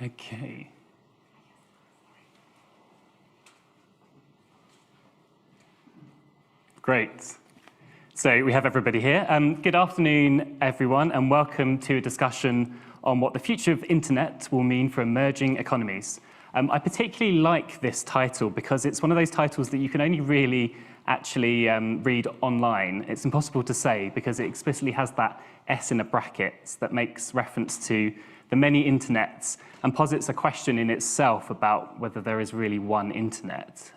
Okay. Great. So we have everybody here. Good afternoon, everyone, and welcome to a discussion on what the future of internet will mean for emerging economies. I particularly like this title because it's one of those titles that you can only really actually read online. It's impossible to say because it explicitly has that S in a bracket that makes reference to the many internets and posits a question in itself about whether there is really one internet.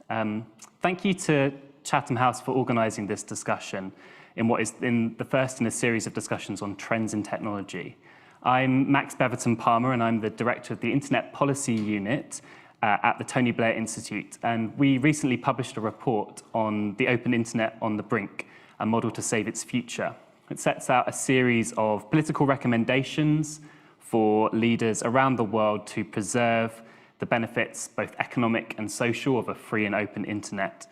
Thank you to Chatham House for organising this discussion in what is the first in a series of discussions on trends in technology. I'm Max Beverton Palmer, and I'm the director of the Internet Policy Unit at the Tony Blair Institute. And we recently published a report on the open internet on the brink, a model to save its future. It sets out a series of political recommendations for leaders around the world to preserve the benefits, both economic and social, of a free and open internet.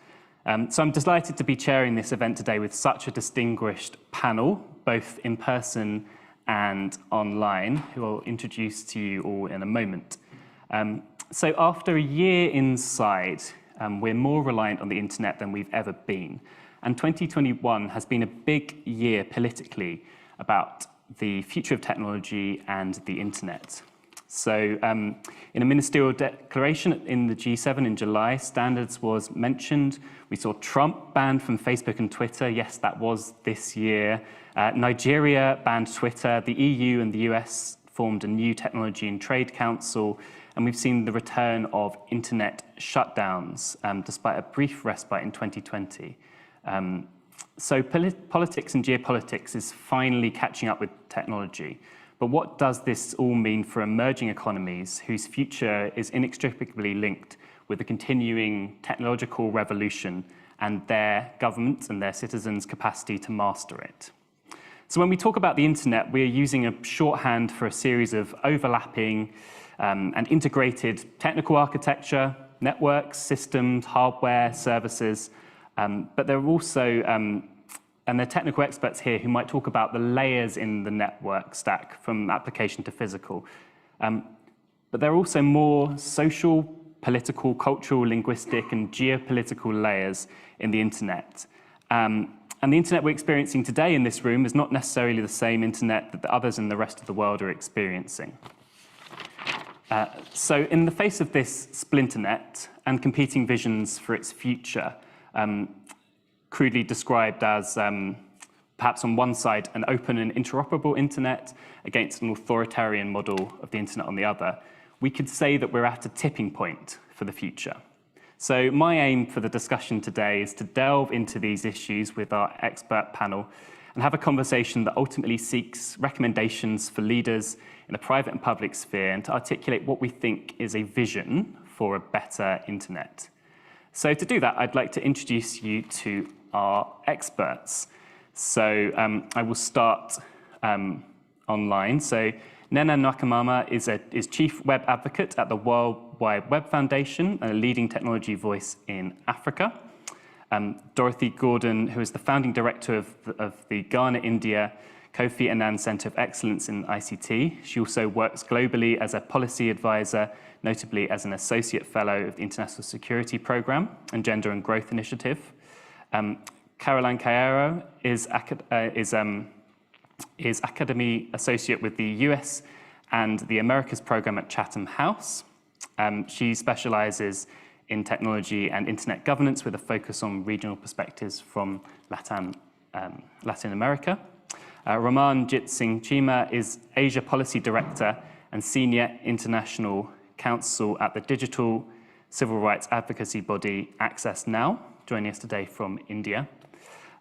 So I'm delighted to be chairing this event today with such a distinguished panel, both in person and online, who I'll introduce to you all in a moment. So after a year inside, we're more reliant on the internet than we've ever been. And 2021 has been a big year politically about the future of technology and the internet. So in a ministerial declaration in the G7 in July, standards was mentioned. We saw Trump banned from Facebook and Twitter. Yes, that was this year. Nigeria banned Twitter. The EU and the US formed a new technology and trade council. And we've seen the return of internet shutdowns, despite a brief respite in 2020. So politics and geopolitics is finally catching up with technology. But what does this all mean for emerging economies whose future is inextricably linked with the continuing technological revolution and their governments and their citizens' capacity to master it? So when we talk about the internet, we're using a shorthand for a series of overlapping and integrated technical architecture, networks, systems, hardware, services, but there are also and there are technical experts here who might talk about the layers in the network stack from application to physical. But there are also more social, political, cultural, linguistic, and geopolitical layers in the internet. And the internet we're experiencing today in this room is not necessarily the same internet that the others in the rest of the world are experiencing. So in the face of this splinternet and competing visions for its future, crudely described as perhaps on one side an open and interoperable internet against an authoritarian model of the internet on the other, we could say that we're at a tipping point for the future. So my aim for the discussion today is to delve into these issues with our expert panel and have a conversation that ultimately seeks recommendations for leaders in the private and public sphere and to articulate what we think is a vision for a better internet. So to do that, I'd like to introduce you to our experts. So I will start online. So Nena Nakamama is Chief Web Advocate at the World Wide Web Foundation, a leading technology voice in Africa. Dorothy Gordon, who is the founding director of the Ghana, India Kofi Annan Center of Excellence in ICT. She also works globally as a policy advisor, notably as an associate fellow of the International Security Program and Gender and Growth Initiative. Caroline Caero is Academy Associate with the US and the Americas Program at Chatham House. She specializes in technology and internet governance with a focus on regional perspectives from Latin America. Raman Jit-Singh Chima is Asia Policy Director and Senior International Counsel at the digital civil rights advocacy body Access Now, joining us today from India.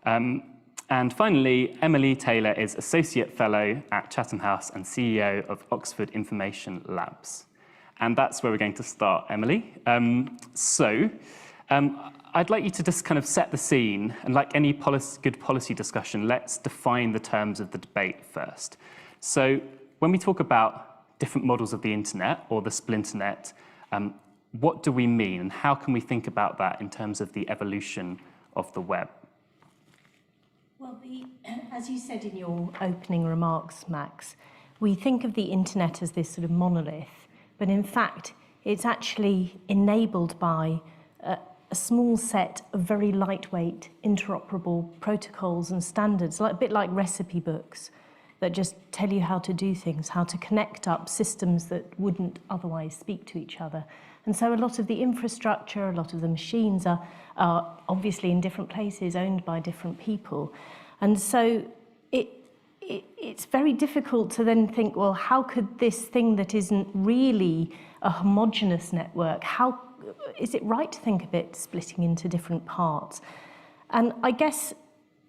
And finally, Emily Taylor is Associate Fellow at Chatham House and CEO of Oxford Information Labs. And that's where we're going to start, Emily. I'd like you to just kind of set the scene, and like any good policy discussion, let's define the terms of the debate first. So when we talk about different models of the internet or the splinternet, what do we mean, and how can we think about that in terms of the evolution of the web? Well, as you said in your opening remarks, Max, we think of the internet as this sort of monolith but in fact, it's actually enabled by a small set of very lightweight, interoperable protocols and standards, like, a bit like recipe books that just tell you how to do things, how to connect up systems that wouldn't otherwise speak to each other. And so a lot of the infrastructure, a lot of the machines are obviously in different places, owned by different people. And so it's very difficult to then think, well, how could this thing that isn't really a homogeneous network, how is it right to think of it splitting into different parts? And I guess,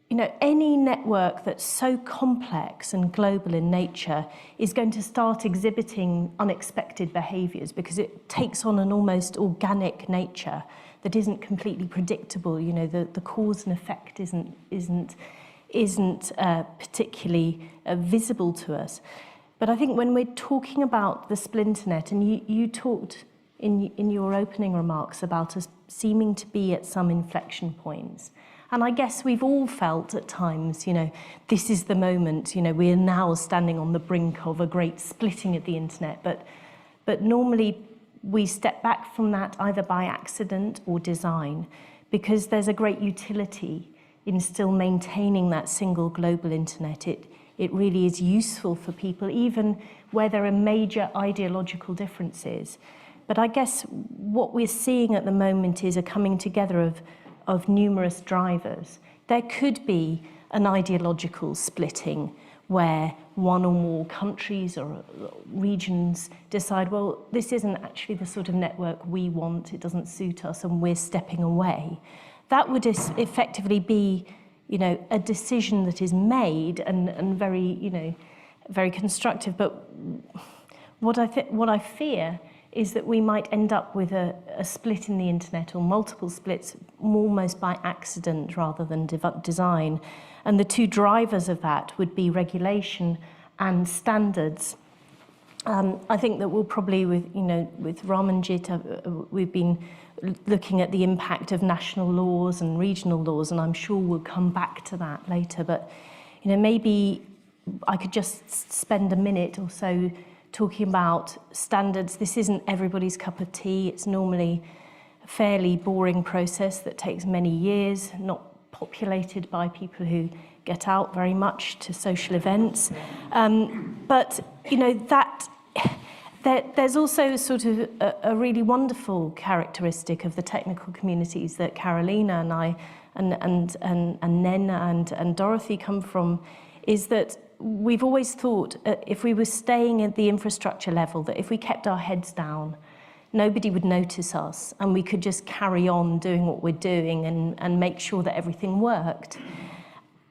you know, any network that's so complex and global in nature is going to start exhibiting unexpected behaviours because it takes on an almost organic nature that isn't completely predictable. You know, the cause and effect isn't particularly visible to us. But I think when we're talking about the splinternet, and you talked in your opening remarks about us seeming to be at some inflection points. And I guess we've all felt at times, you know, this is the moment, you know, we are now standing on the brink of a great splitting of the internet. But normally we step back from that either by accident or design, because there's a great utility in still maintaining that single global internet. It really is useful for people, even where there are major ideological differences. But I guess what we're seeing at the moment is a coming together of numerous drivers. There could be an ideological splitting where one or more countries or regions decide, well, this isn't actually the sort of network we want, it doesn't suit us, and we're stepping away. That would effectively be, you know, a decision that is made and very, you know, very constructive. But what I fear is that we might end up with a split in the internet, or multiple splits, almost by accident rather than design. And the two drivers of that would be regulation and standards. I think that we'll probably, with Ramanjit, we've been looking at the impact of national laws and regional laws, and I'm sure we'll come back to that later. But, you know, maybe I could just spend a minute or so talking about standards. This isn't everybody's cup of tea. It's normally a fairly boring process that takes many years, not populated by people who get out very much to social events. But, you know, there's also sort of a really wonderful characteristic of the technical communities that Carolina and I and Nena and Dorothy come from, is that we've always thought, if we were staying at the infrastructure level, that if we kept our heads down, nobody would notice us, and we could just carry on doing what we're doing and make sure that everything worked.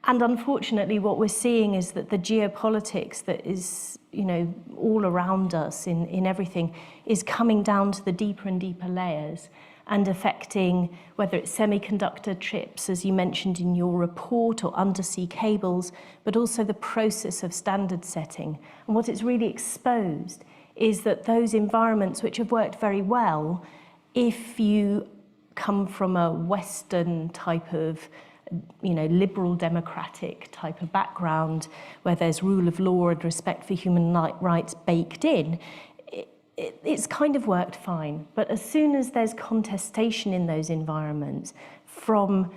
And unfortunately, what we're seeing is that the geopolitics that is, you know, all around us in everything is coming down to the deeper and deeper layers and affecting whether it's semiconductor chips, as you mentioned in your report, or undersea cables, but also the process of standard setting. And what it's really exposed is that those environments which have worked very well, if you come from a Western type of, you know, liberal democratic type of background where there's rule of law and respect for human rights baked in, it's kind of worked fine. But as soon as there's contestation in those environments from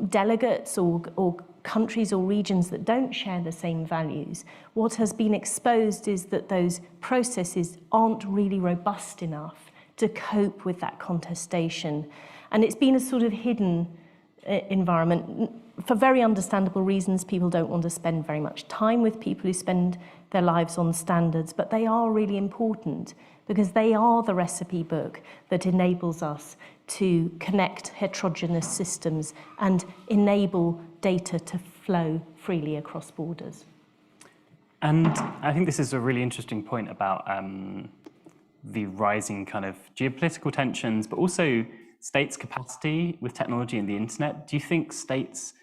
delegates or countries or regions that don't share the same values, what has been exposed is that those processes aren't really robust enough to cope with that contestation. And it's been a sort of hidden environment. For very understandable reasons, people don't want to spend very much time with people who spend their lives on standards, but they are really important because they are the recipe book that enables us to connect heterogeneous systems and enable data to flow freely across borders. And I think this is a really interesting point about the rising kind of geopolitical tensions, but also states' capacity with technology and the internet. Do you think states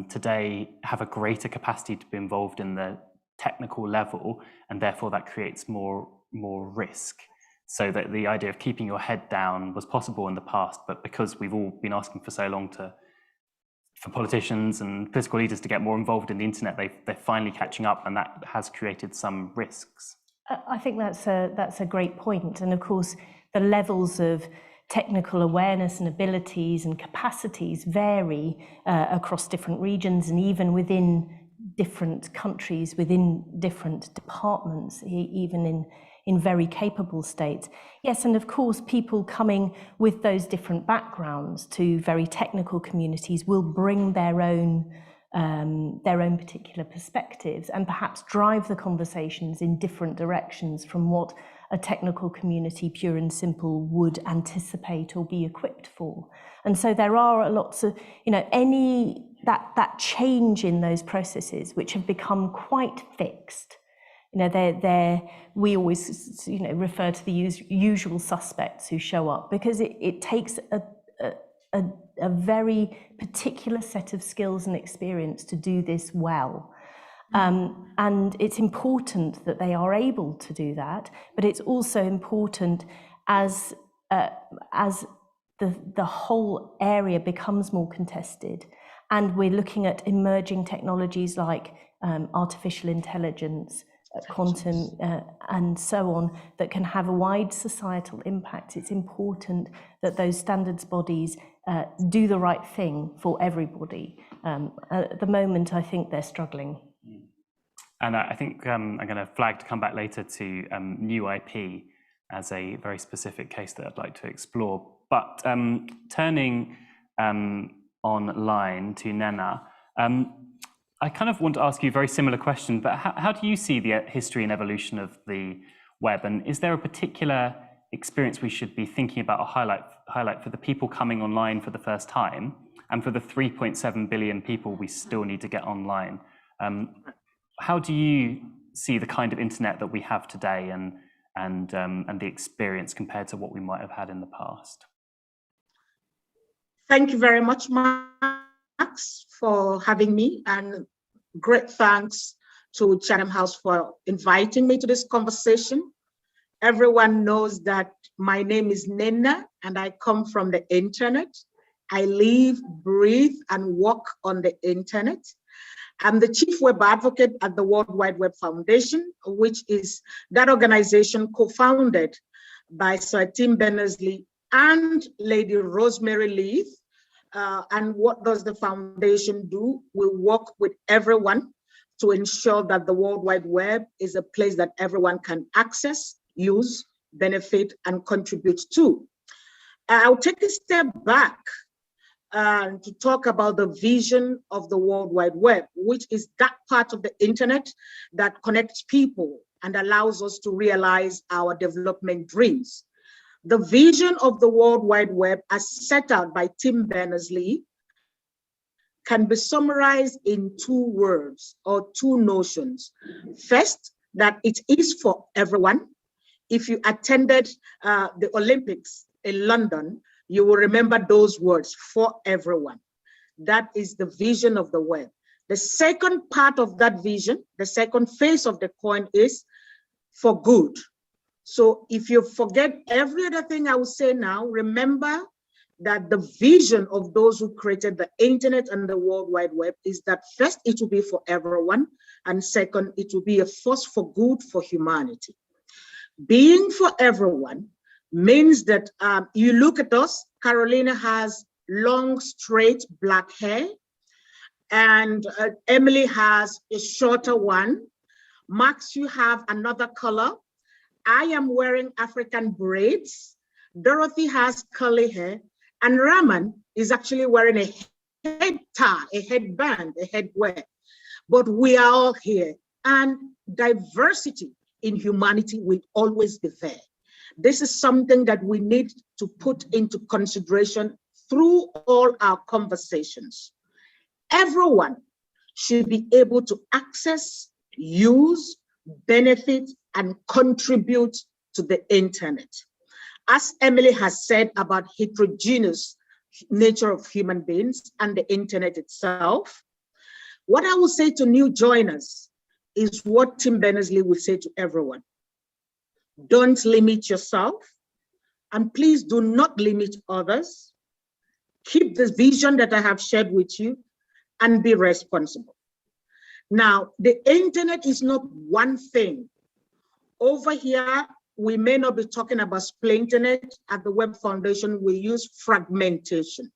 today have a greater capacity to be involved in the technical level, and therefore that creates more risk? So that the idea of keeping your head down was possible in the past, but because we've all been asking for so long for politicians and political leaders to get more involved in the internet, they're finally catching up, and that has created some risks. I think that's a great point. And of course, the levels of technical awareness and abilities and capacities vary across different regions and even within different countries, within different departments, even in very capable states. Yes, and of course, people coming with those different backgrounds to very technical communities will bring their own particular perspectives and perhaps drive the conversations in different directions from what a technical community, pure and simple, would anticipate or be equipped for. And so there are lots of, that change in those processes which have become quite fixed. We always, refer to the usual suspects who show up, because it takes a very particular set of skills and experience to do this well. And it's important that they are able to do that, but it's also important as the whole area becomes more contested, and we're looking at emerging technologies like artificial intelligence, quantum, and so on, that can have a wide societal impact. It's important that those standards bodies do the right thing for everybody. At the moment, I think they're struggling. And I think I'm going to flag to come back later to new IP as a very specific case that I'd like to explore. But turning online to Nena, I kind of want to ask you a very similar question, but how do you see the history and evolution of the web? And is there a particular experience we should be thinking about or highlight for the people coming online for the first time, and for the 3.7 billion people we still need to get online? How do you see the kind of internet that we have today and the experience compared to what we might have had in the past? Thank you very much, Max, for having me, and great thanks to Chatham House for inviting me to this conversation. Everyone knows that my name is Nena and I come from the internet. I live, breathe, and walk on the internet. I'm the chief web advocate at the World Wide Web Foundation, which is that organization co-founded by Sir Tim Berners-Lee and Lady Rosemary Leith. And what does the foundation do? We work with everyone to ensure that the World Wide Web is a place that everyone can access, use, benefit, and contribute to. I'll take a step back to talk about the vision of the World Wide Web, which is that part of the internet that connects people and allows us to realize our development dreams. The vision of the World Wide Web, as set out by Tim Berners-Lee, can be summarized in two words or two notions. First, that it is for everyone. If you attended the Olympics in London, you will remember those words, for everyone. That is the vision of the web. The second part of that vision, the second face of the coin, is for good. So if you forget every other thing I will say now, remember that the vision of those who created the internet and the World Wide Web is that first, it will be for everyone, and second, it will be a force for good for humanity. Being for everyone means that you look at us, Carolina has long, straight black hair, and Emily has a shorter one. Max, you have another color. I am wearing African braids. Dorothy has curly hair, and Raman is actually wearing a head tie, a headband, a headwear. But we are all here, and diversity in humanity will always be there. This is something that we need to put into consideration through all our conversations. Everyone should be able to access, use, benefit, and contribute to the internet. As Emily has said about heterogeneous nature of human beings and the internet itself, what I will say to new joiners is what Tim Berners-Lee will say to everyone. Don't limit yourself, and please do not limit others. Keep the vision that I have shared with you and be responsible. Now, the internet is not one thing Over here, we may not be talking about splinternet. At the Web Foundation, we use fragmentation.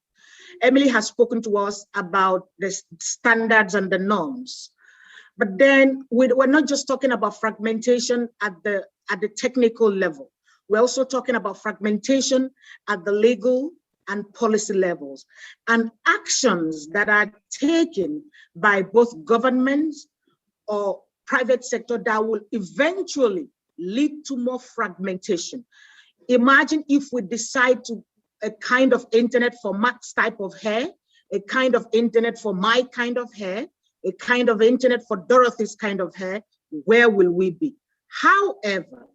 Emily has spoken to us about the standards and the norms. But then we're not just talking about fragmentation at the technical level. We're also talking about fragmentation at the legal and policy levels, and actions that are taken by both governments or private sector that will eventually lead to more fragmentation. Imagine if we decide to a kind of internet for Matt's type of hair, a kind of internet for my kind of hair, a kind of internet for Dorothy's kind of hair, where will we be? However,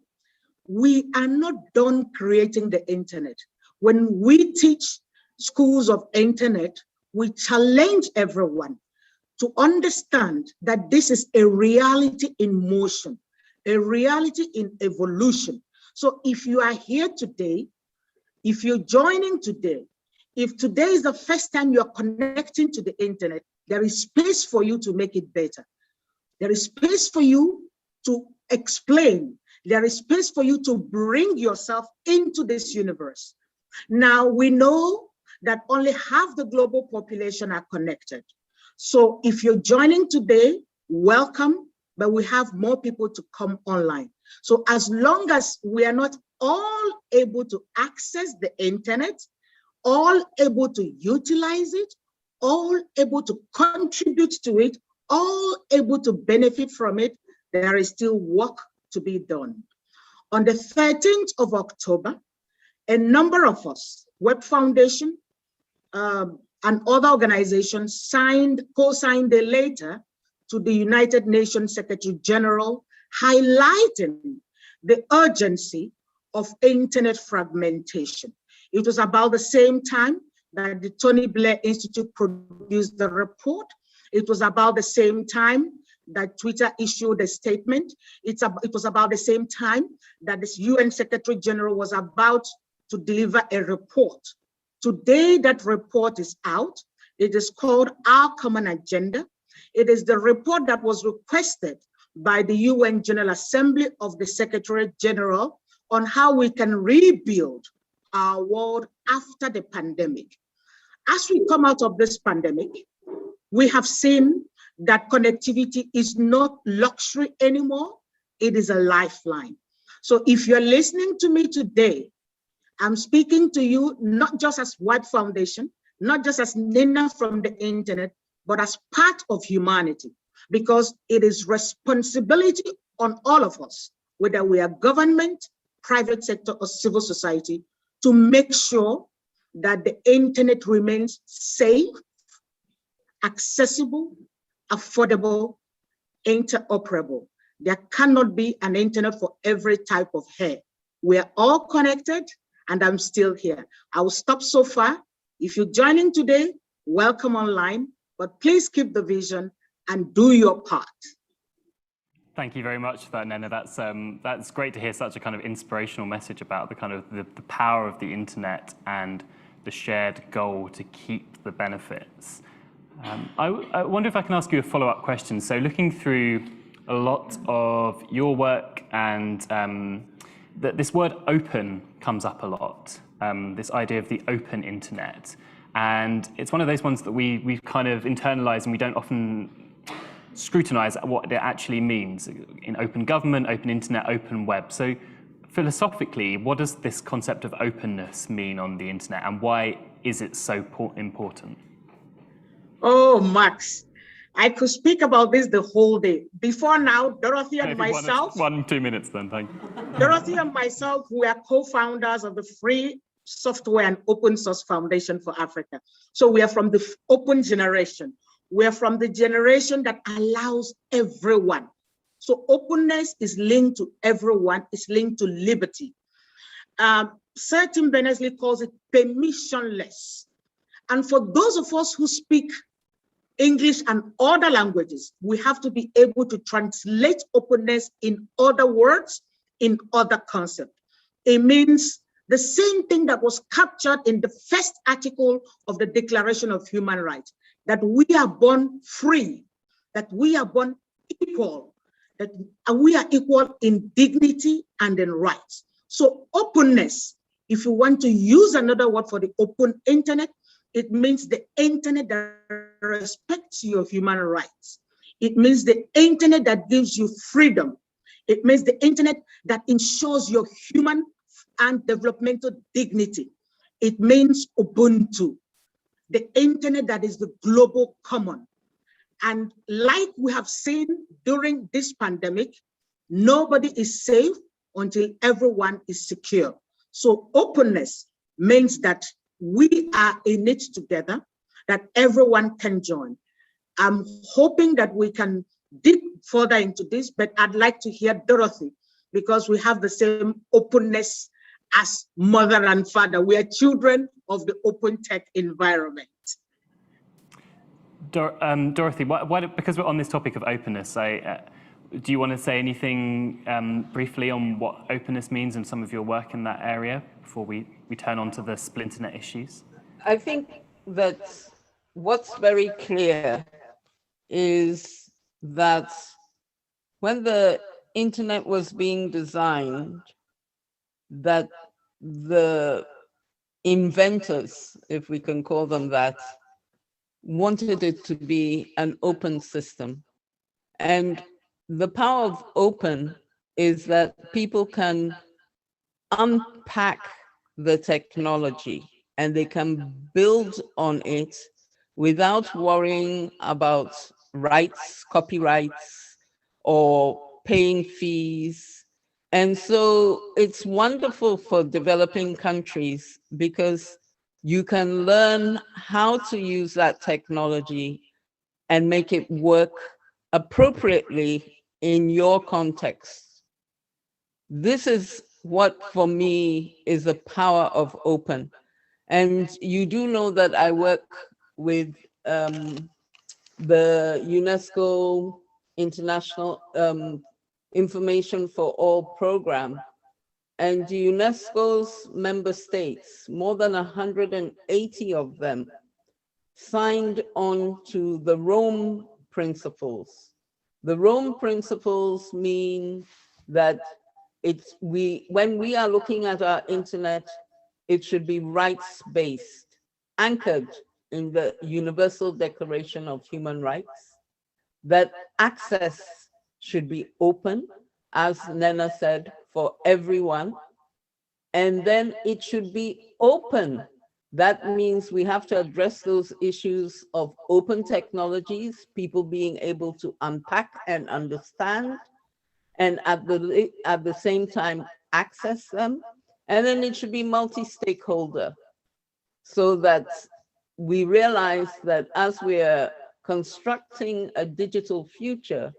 we are not done creating the internet. When we teach schools of internet, we challenge everyone to understand that this is a reality in motion, a reality in evolution. So if you are here today, if you're joining today, if today is the first time you're connecting to the internet, there is space for you to make it better. There is space for you to explain. There is space for you to bring yourself into this universe. Now, we know that only half the global population are connected. So if you're joining today, welcome, but we have more people to come online. So as long as we are not all able to access the internet, all able to utilize it, all able to contribute to it, all able to benefit from it, there is still work to be done. On the 13th of October, a number of us, Web Foundation and other organizations co-signed a letter to the United Nations Secretary General highlighting the urgency of internet fragmentation. It was about the same time that the Tony Blair Institute produced the report. It was about the same time that Twitter issued a statement. It was about the same time that this UN Secretary General was about to deliver a report. Today, that report is out. It is called Our Common Agenda. It is the report that was requested by the UN General Assembly of the Secretary General on how we can rebuild our world after the pandemic. As we come out of this pandemic, we have seen that connectivity is not luxury anymore, it is a lifeline. So if you're listening to me today, I'm speaking to you not just as Web Foundation, not just as Nina from the internet, but as part of humanity, because it is responsibility on all of us, whether we are government, private sector, or civil society, to make sure that the internet remains safe, accessible, affordable, interoperable. There cannot be an internet for every type of hair. We are all connected, and I'm still here. I will stop so far. If you're joining today, welcome online, but please keep the vision and do your part. Thank you very much for that, Nena. That's great to hear such a kind of inspirational message about the power of the internet and the shared goal to keep the benefits. I wonder if I can ask you a follow-up question. So looking through a lot of your work, and this word open comes up a lot, this idea of the open internet. And it's one of those ones that we've kind of internalized, and we don't often scrutinize what it actually means in open government, open internet, open web. So philosophically, what does this concept of openness mean on the internet, and why is it so important? Oh, Max, I could speak about this the whole day. Before now, Dorothy and myself. 2 minutes then, thank you. Dorothy and myself, we are co-founders of the Free Software and Open Source Foundation for Africa. So we are from the open generation. We are from the generation that allows everyone. So openness is linked to everyone, it's linked to liberty. Sir Tim Berners-Lee calls it permissionless. And for those of us who speak English and other languages, we have to be able to translate openness in other words, in other concepts. It means the same thing that was captured in the first article of the Declaration of Human Rights, that we are born free, that we are born equal, that we are equal in dignity and in rights. So openness, if you want to use another word for the open internet, it means the internet that respects your human rights. It means the internet that gives you freedom. It means the internet that ensures your human and developmental dignity. It means Ubuntu, the internet that is the global common. And like we have seen during this pandemic, nobody is safe until everyone is secure. So openness means that we are in it together, that everyone can join. I'm hoping that we can dig further into this, but I'd like to hear Dorothy, because we have the same openness as mother and father. We are children of the open tech environment. Dorothy, because we're on this topic of openness, do you want to say anything briefly on what openness means and some of your work in that area before we turn on to the splinternet issues? I think that what's very clear is that when the internet was being designed, that the inventors, if we can call them that, wanted it to be an open system. And the power of open is that people can unpack the technology and they can build on it without worrying about rights, copyrights, or paying fees. And so it's wonderful for developing countries because you can learn how to use that technology and make it work appropriately in your context. This is what, for me, is the power of open. And you do know that I work with the UNESCO International Information for All program. And UNESCO's member states, more than 180 of them, signed on to the Rome Principles. The Rome Principles mean that when we are looking at our internet, it should be rights-based, anchored in the Universal Declaration of Human Rights, that access should be open, as Nena said, for everyone, and then it should be open. That means we have to address those issues of open technologies, people being able to unpack and understand, and at the same time access them. And then it should be multi-stakeholder, so that we realize that as we are constructing a digital future,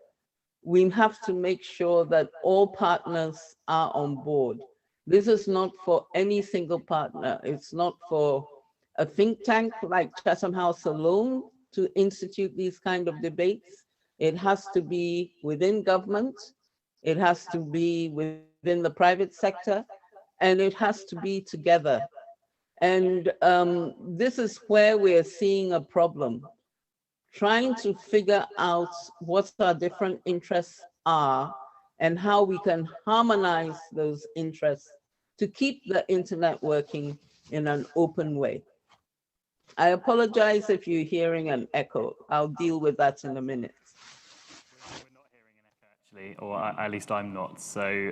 we have to make sure that all partners are on board. This is not for any single partner. It's not for a think tank like Chatham House alone to institute these kind of debates. It has to be within government, it has to be within the private sector, and it has to be together. And this is where we're seeing a problem, trying to figure out what our different interests are and how we can harmonize those interests to keep the internet working in an open way. I apologize if you're hearing an echo. I'll deal with that in a minute. We're not hearing an echo, actually, or at least I'm not. So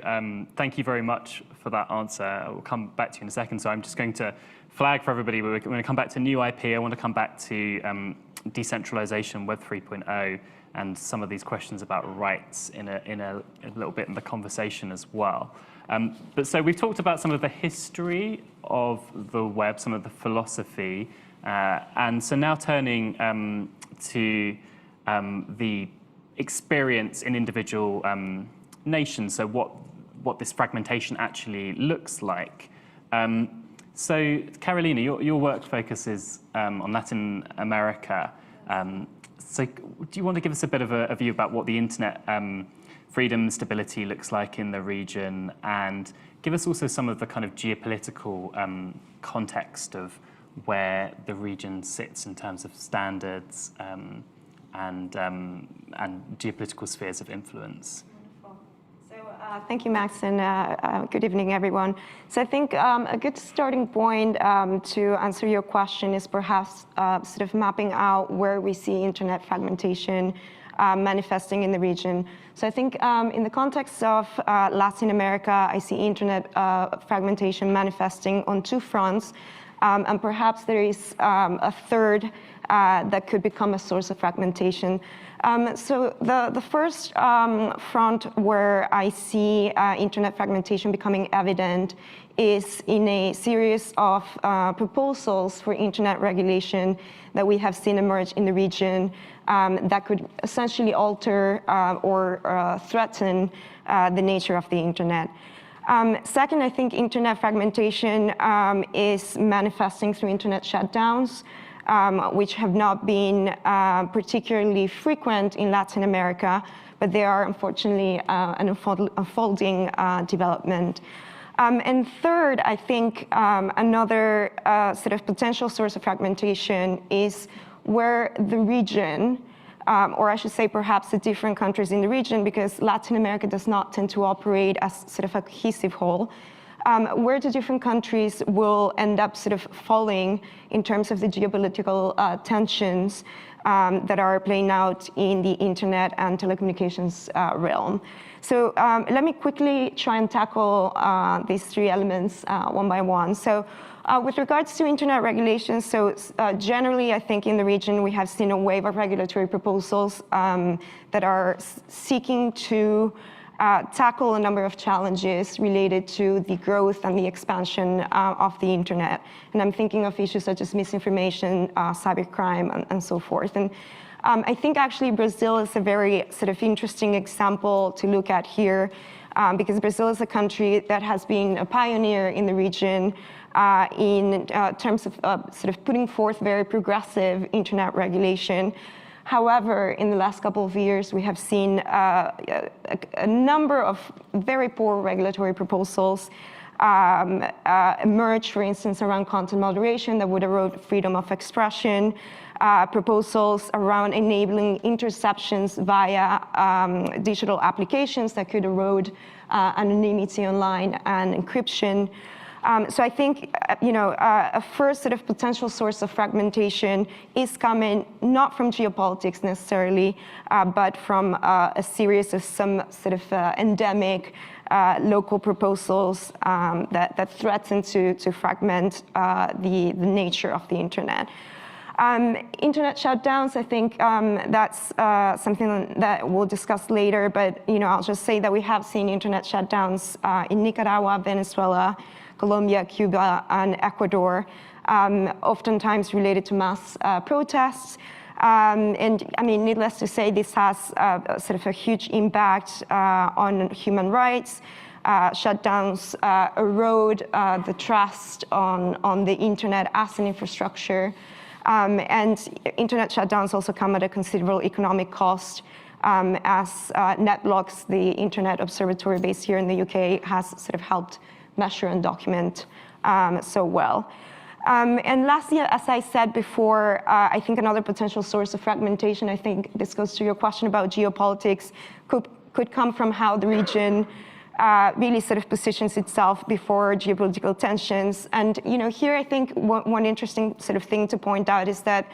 thank you very much for that answer. We'll come back to you in a second. So I'm just going to flag for everybody, we're going to come back to new IP. I want to come back to decentralization, Web 3.0, and some of these questions about rights in a little bit in the conversation as well. But so we've talked about some of the history of the web, some of the philosophy, and so now turning to the experience in individual nations, so what this fragmentation actually looks like. So Carolina, your work focuses on Latin America. So do you want to give us a bit of a view about what the internet freedom, stability looks like in the region, and give us also some of the kind of geopolitical context of where the region sits in terms of standards and geopolitical spheres of influence? Thank you, Max, and good evening, everyone. So I think a good starting point to answer your question is perhaps sort of mapping out where we see internet fragmentation manifesting in the region. So I think in the context of Latin America, I see internet fragmentation manifesting on two fronts, and perhaps there is a third that could become a source of fragmentation. So the first front where I see internet fragmentation becoming evident is in a series of proposals for internet regulation that we have seen emerge in the region that could essentially alter or threaten the nature of the internet. Second, I think internet fragmentation is manifesting through internet shutdowns, which have not been particularly frequent in Latin America, but they are unfortunately an unfolding development. And third, I think another sort of potential source of fragmentation is where the region, or I should say perhaps the different countries in the region, because Latin America does not tend to operate as sort of a cohesive whole, where the different countries will end up sort of falling in terms of the geopolitical tensions that are playing out in the internet and telecommunications realm. So let me quickly try and tackle these three elements one by one. So with regards to internet regulations, so generally I think in the region we have seen a wave of regulatory proposals that are seeking to tackle a number of challenges related to the growth and the expansion of the internet. And I'm thinking of issues such as misinformation, cybercrime, and so forth. And I think actually Brazil is a very sort of interesting example to look at here, because Brazil is a country that has been a pioneer in the region in terms of sort of putting forth very progressive internet regulation. However, in the last couple of years, we have seen a number of very poor regulatory proposals emerge, for instance, around content moderation that would erode freedom of expression, proposals around enabling interceptions via digital applications that could erode anonymity online and encryption. So I think, a first sort of potential source of fragmentation is coming not from geopolitics necessarily, but from a series of some sort of endemic local proposals that threaten to fragment the nature of the internet. Internet shutdowns, I think that's something that we'll discuss later, but I'll just say that we have seen internet shutdowns in Nicaragua, Venezuela, Colombia, Cuba, and Ecuador, oftentimes related to mass protests. And I mean, needless to say, this has sort of a huge impact on human rights. Shutdowns erode the trust on the internet as an infrastructure. And internet shutdowns also come at a considerable economic cost, as NetBlocks, the Internet Observatory based here in the UK, has sort of helped measure and document so well. And lastly, as I said before, I think another potential source of fragmentation, I think this goes to your question about geopolitics, could come from how the region really sort of positions itself before geopolitical tensions. And here I think one interesting sort of thing to point out is that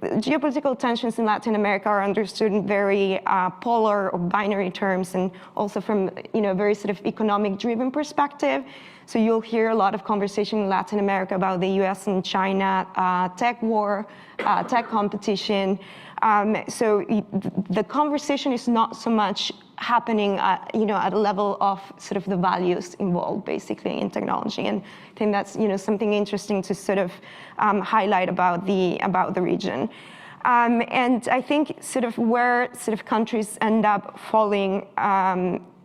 geopolitical tensions in Latin America are understood in very polar or binary terms, and also from a very sort of economic-driven perspective. So you'll hear a lot of conversation in Latin America about the US and China tech war, tech competition. So the conversation is not so much happening at a level of sort of the values involved basically in technology. And I think that's something interesting to sort of highlight about the region. And I think sort of where sort of countries end up falling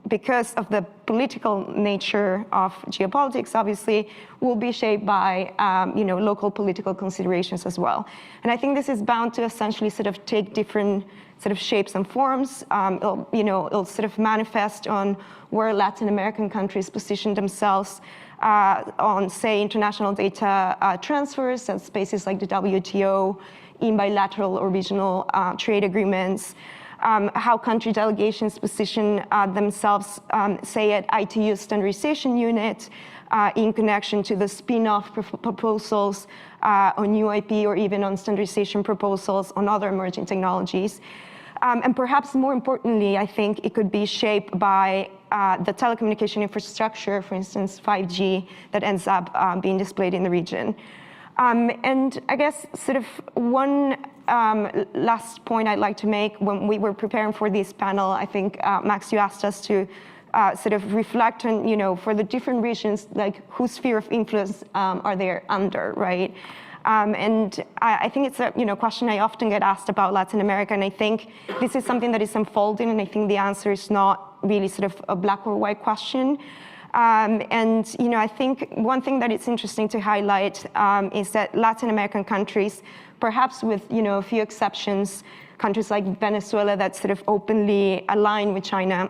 because of the political nature of geopolitics, obviously, will be shaped by local political considerations as well. And I think this is bound to essentially sort of take different sort of shapes and forms. It'll sort of manifest on where Latin American countries position themselves on, say, international data transfers at spaces like the WTO, in bilateral or regional trade agreements. how country delegations position themselves, say at ITU standardization unit, in connection to the spin-off proposals on UIP or even on standardization proposals on other emerging technologies. And perhaps more importantly, I think it could be shaped by the telecommunication infrastructure, for instance, 5G, that ends up being displayed in the region. And I guess sort of one last point I'd like to make, when we were preparing for this panel, I think, Max, you asked us to sort of reflect on, for the different regions, like whose sphere of influence are they under, right? And I think it's a question I often get asked about Latin America, and I think this is something that is unfolding, and I think the answer is not really sort of a black or white question. And I think one thing that it's interesting to highlight is that Latin American countries, perhaps with a few exceptions, countries like Venezuela that sort of openly align with China,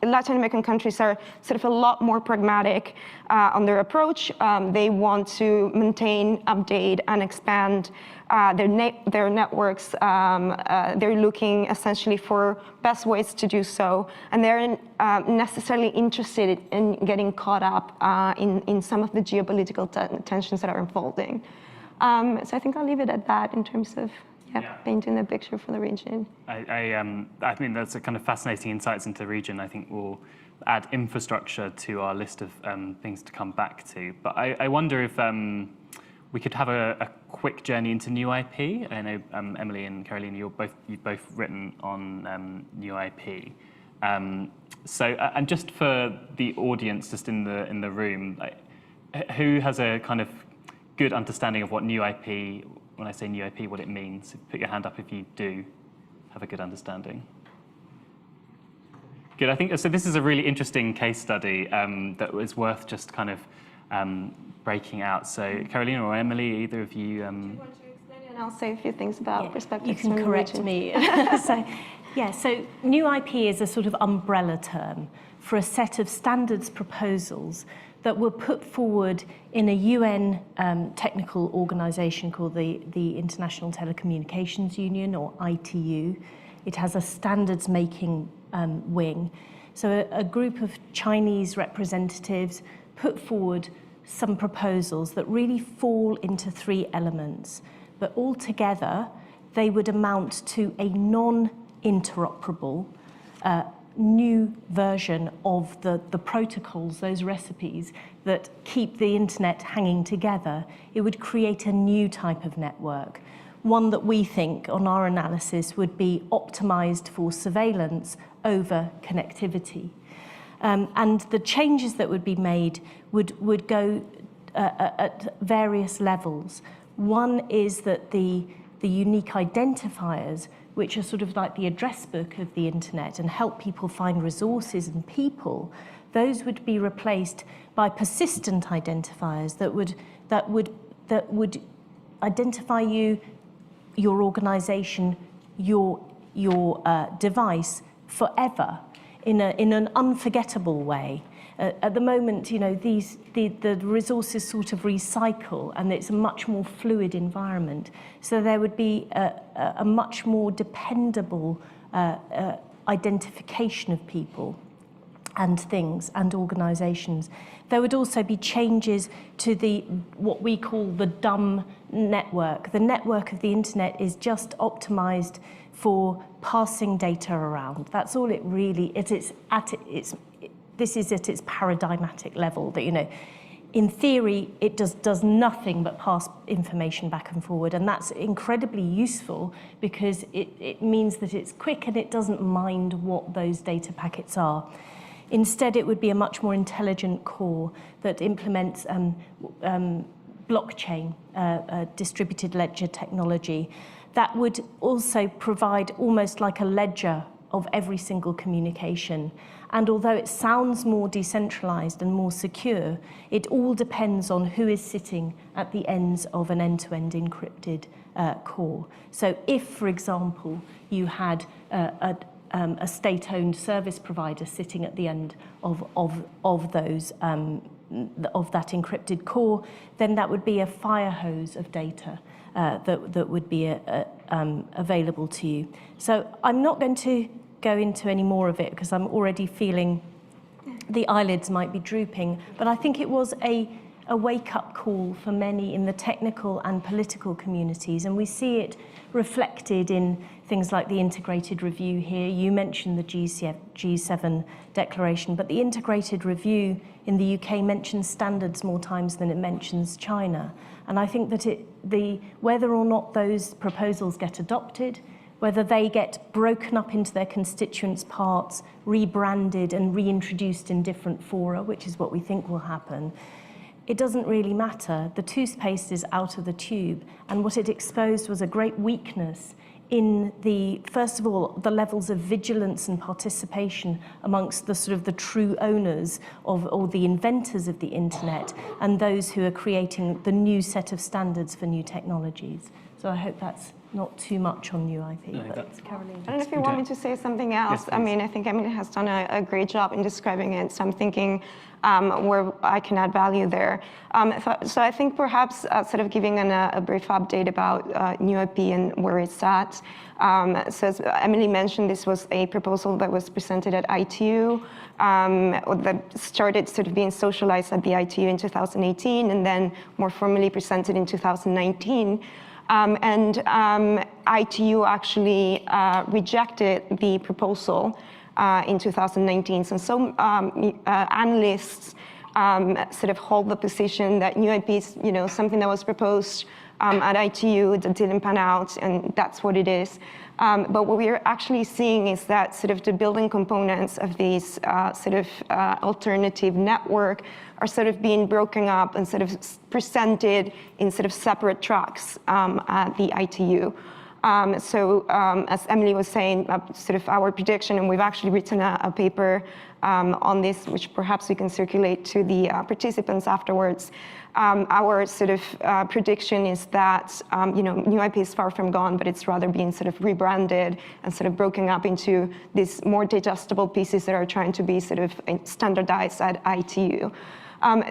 Latin American countries are sort of a lot more pragmatic on their approach. They want to maintain, update, and expand their networks. They're looking essentially for best ways to do so, and they're necessarily interested in getting caught up in some of the geopolitical tensions that are unfolding. So I think I'll leave it at that in terms of painting the picture for the region. I think that's a kind of fascinating insights into the region. I think we'll add infrastructure to our list of things to come back to. But I wonder if we could have a quick journey into new IP. I know Emily and Caroline, you've both written on new IP. So and just for the audience, just in the room, who has a kind of good understanding of what new IP? When I say new IP, what it means? Put your hand up if you do have a good understanding. Good, I think, so this is a really interesting case study that was worth just kind of breaking out. So Caroline or Emily, either of you? Do you want to explain it, and I'll say a few things about perspectives. You can correct me. So new IP is a sort of umbrella term for a set of standards proposals that were put forward in a UN technical organization called the International Telecommunications Union, or ITU. It has a standards-making wing. So a group of Chinese representatives put forward some proposals that really fall into three elements, but altogether they would amount to a non-interoperable new version of the protocols, those recipes that keep the internet hanging together. It would create a new type of network, one that we think, on our analysis, would be optimized for surveillance over connectivity. And the changes that would be made would go at various levels. One is that the unique identifiers, which are sort of like the address book of the internet and help people find resources and people, those would be replaced by persistent identifiers that would identify you, your organization, your device forever in an unforgettable way. At the moment, the resources sort of recycle, and it's a much more fluid environment. So there would be a much more dependable identification of people and things and organizations. There would also be changes to what we call the dumb network. The network of the internet is just optimized for passing data around. That's all it really is. This is at its paradigmatic level, that, in theory, it does nothing but pass information back and forward, and that's incredibly useful because it means that it's quick and it doesn't mind what those data packets are. Instead, it would be a much more intelligent core that implements blockchain, distributed ledger technology, that would also provide almost like a ledger of every single communication. And although it sounds more decentralized and more secure, it all depends on who is sitting at the ends of an end-to-end encrypted core. So if, for example, you had a state-owned service provider sitting at the end of those of that encrypted core, then that would be a fire hose of data that would be available to you. So I'm not going to go into any more of it because I'm already feeling the eyelids might be drooping, but I think it was a wake-up call for many in the technical and political communities, and we see it reflected in things like the integrated review here. You mentioned the G7 declaration, but the integrated review in the UK mentions standards more times than it mentions China. And I think that whether or not those proposals get adopted, whether they get broken up into their constituents parts, rebranded and reintroduced in different fora, which is what we think will happen, it doesn't really matter. The toothpaste is out of the tube, and what it exposed was a great weakness in first of all, the levels of vigilance and participation amongst the true owners or the inventors of the internet and those who are creating the new set of standards for new technologies. So I hope that's not too much on you, I think. No, Caroline. I don't know if you want me to say something else. Yes, I mean, I think Emily has done a great job in describing it. So I'm thinking where I can add value there. So I think perhaps sort of giving a brief update about new IP and where it's at. So as Emily mentioned, this was a proposal that was presented at ITU, that started sort of being socialized at the ITU in 2018 and then more formally presented in 2019. ITU actually rejected the proposal in 2019. So some analysts sort of hold the position that new IP is, something that was proposed at ITU that didn't pan out, and that's what it is. But what we're actually seeing is that sort of the building components of these alternative network are sort of being broken up and sort of presented in sort of separate tracks at the ITU. As Emily was saying, sort of our prediction, and we've actually written a paper on this, which perhaps we can circulate to the participants afterwards. Our sort of prediction is that new IP is far from gone, but it's rather being sort of rebranded and sort of broken up into these more digestible pieces that are trying to be sort of standardized at ITU.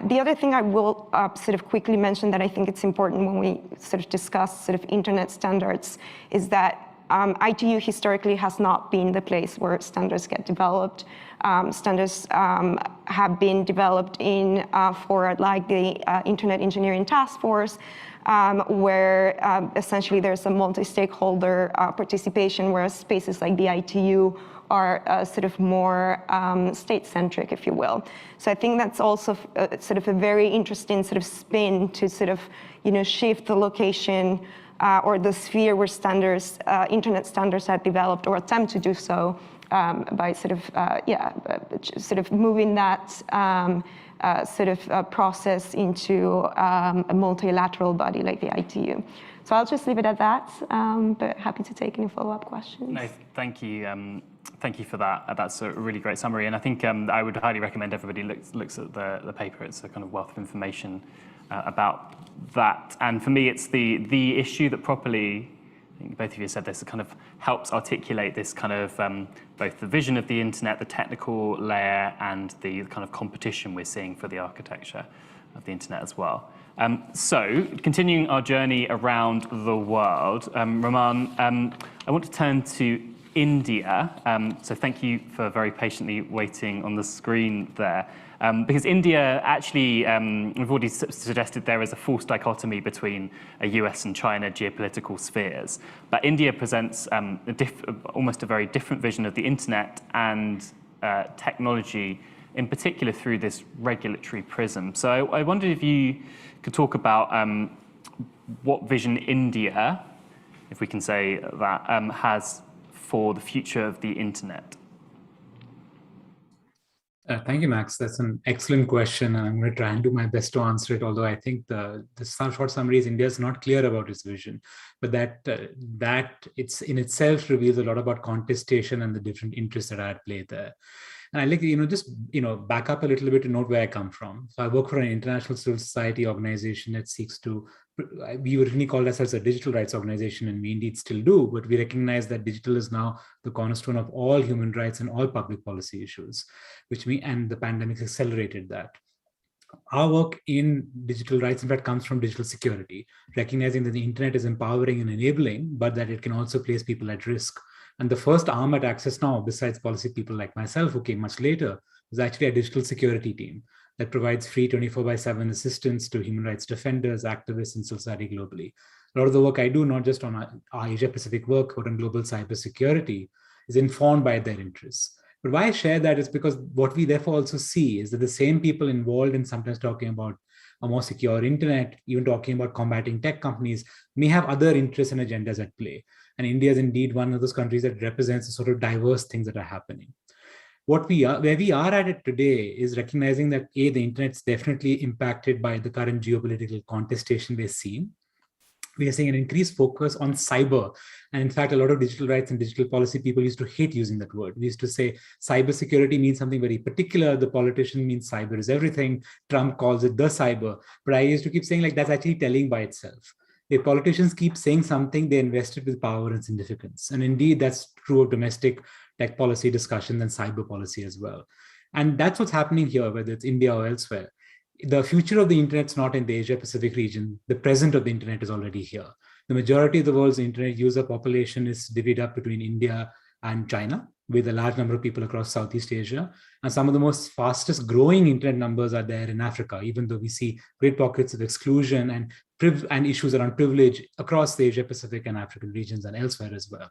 The other thing I will sort of quickly mention that I think it's important when we sort of discuss sort of internet standards is that ITU historically has not been the place where standards get developed. Standards have been developed in fora like the Internet Engineering Task Force, where essentially there's a multi-stakeholder participation, whereas spaces like the ITU are sort of more state-centric, if you will. So I think that's also sort of a very interesting sort of spin to sort of, shift the location or the sphere where standards, internet standards are developed or attempt to do so by sort of moving that process into a multilateral body like the ITU. So I'll just leave it at that, but happy to take any follow-up questions. No, thank you. Thank you for that. That's a really great summary. And I think I would highly recommend everybody looks at the paper. It's a kind of wealth of information about that. And for me, it's the issue that properly, I think both of you said this, it kind of helps articulate this kind of both the vision of the internet, the technical layer, and the kind of competition we're seeing for the architecture of the internet as well. So, continuing our journey around the world, Raman, I want to turn to India. So thank you for very patiently waiting on the screen there. Because India actually, we've already suggested there is a false dichotomy between a US and China geopolitical spheres. But India presents almost a very different vision of the internet and technology, in particular through this regulatory prism. So I wondered if you could talk about what vision India, if we can say that, has for the future of the internet. Thank you, Max. That's an excellent question, and I'm going to try and do my best to answer it, although I think the short summary is India is not clear about its vision, but that it's in itself reveals a lot about contestation and the different interests that are at play there. And I like, just, back up a little bit to note where I come from. So I work for an international civil society organization that seeks to, we originally called ourselves a digital rights organization, and we indeed still do, but we recognize that digital is now the cornerstone of all human rights and all public policy issues, and the pandemic accelerated that. Our work in digital rights, in fact, comes from digital security, recognizing that the internet is empowering and enabling, but that it can also place people at risk. And the first arm at Access Now, besides policy people like myself, who came much later, was actually a digital security team that provides free 24/7 assistance to human rights defenders, activists, and society globally. A lot of the work I do, not just on our Asia-Pacific work, but on global cybersecurity, is informed by their interests. But why I share that is because what we therefore also see is that the same people involved in sometimes talking about a more secure internet, even talking about combating tech companies, may have other interests and agendas at play. And India is indeed one of those countries that represents the sort of diverse things that are happening. Where we are at it today is recognizing that the internet's definitely impacted by the current geopolitical contestation we're seeing. We are seeing an increased focus on cyber. And in fact, a lot of digital rights and digital policy people used to hate using that word. We used to say cybersecurity means something very particular. The politician means cyber is everything. Trump calls it the cyber. But I used to keep saying like that's actually telling by itself. If politicians keep saying something, they invested with power and significance. And indeed, that's true of domestic tech policy discussions and cyber policy as well. And that's what's happening here, whether it's India or elsewhere. The future of the internet's not in the Asia-Pacific region. The present of the internet is already here. The majority of the world's internet user population is divided up between India and China, with a large number of people across Southeast Asia. And some of the most fastest growing internet numbers are there in Africa, even though we see great pockets of exclusion and issues around privilege across the Asia-Pacific and African regions and elsewhere as well.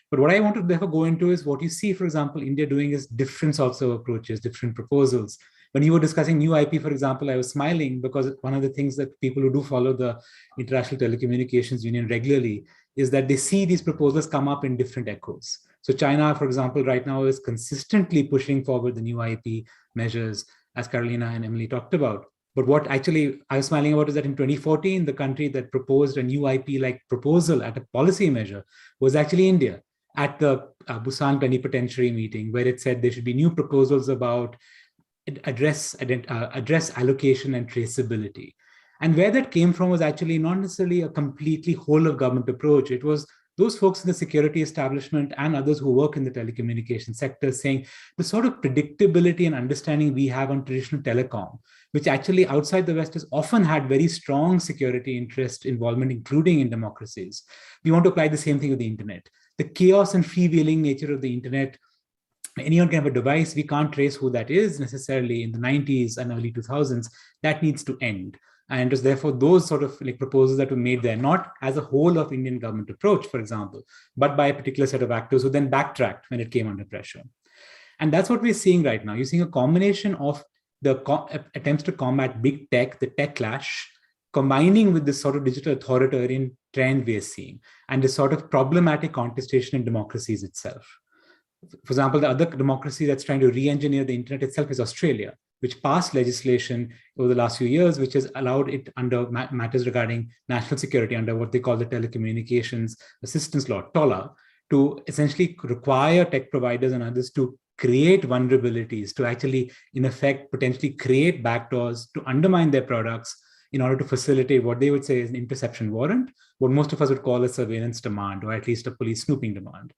But what I want to therefore go into is what you see, for example, India doing is different sorts of approaches, different proposals. When you were discussing new IP, for example, I was smiling because one of the things that people who do follow the International Telecommunications Union regularly is that they see these proposals come up in different echoes. So China, for example, right now is consistently pushing forward the new IP measures, as Carolina and Emily talked about. But what actually I was smiling about is that in 2014, the country that proposed a new IP-like proposal at a policy measure was actually India at the Busan Plenipotentiary meeting, where it said there should be new proposals about address allocation and traceability. And where that came from was actually not necessarily a completely whole of government approach. It was those folks in the security establishment and others who work in the telecommunication sector saying the sort of predictability and understanding we have on traditional telecom, which actually outside the West has often had very strong security interest involvement, including in democracies. We want to apply the same thing with the internet. The chaos and freewheeling nature of the internet, anyone can have a device, we can't trace who that is necessarily in the 90s and early 2000s, that needs to end. And it was therefore those sort of like proposals that were made there, not as a whole of Indian government approach, for example, but by a particular set of actors who then backtracked when it came under pressure. And that's what we're seeing right now. You're seeing a combination of the attempts to combat big tech, the tech clash, combining with this sort of digital authoritarian trend we're seeing, and this sort of problematic contestation in democracies itself. For example, the other democracy that's trying to re-engineer the internet itself is Australia, which passed legislation over the last few years, which has allowed it under matters regarding national security under what they call the Telecommunications Assistance Law, TOLA, to essentially require tech providers and others to create vulnerabilities, to actually, in effect, potentially create backdoors to undermine their products in order to facilitate what they would say is an interception warrant, what most of us would call a surveillance demand, or at least a police snooping demand.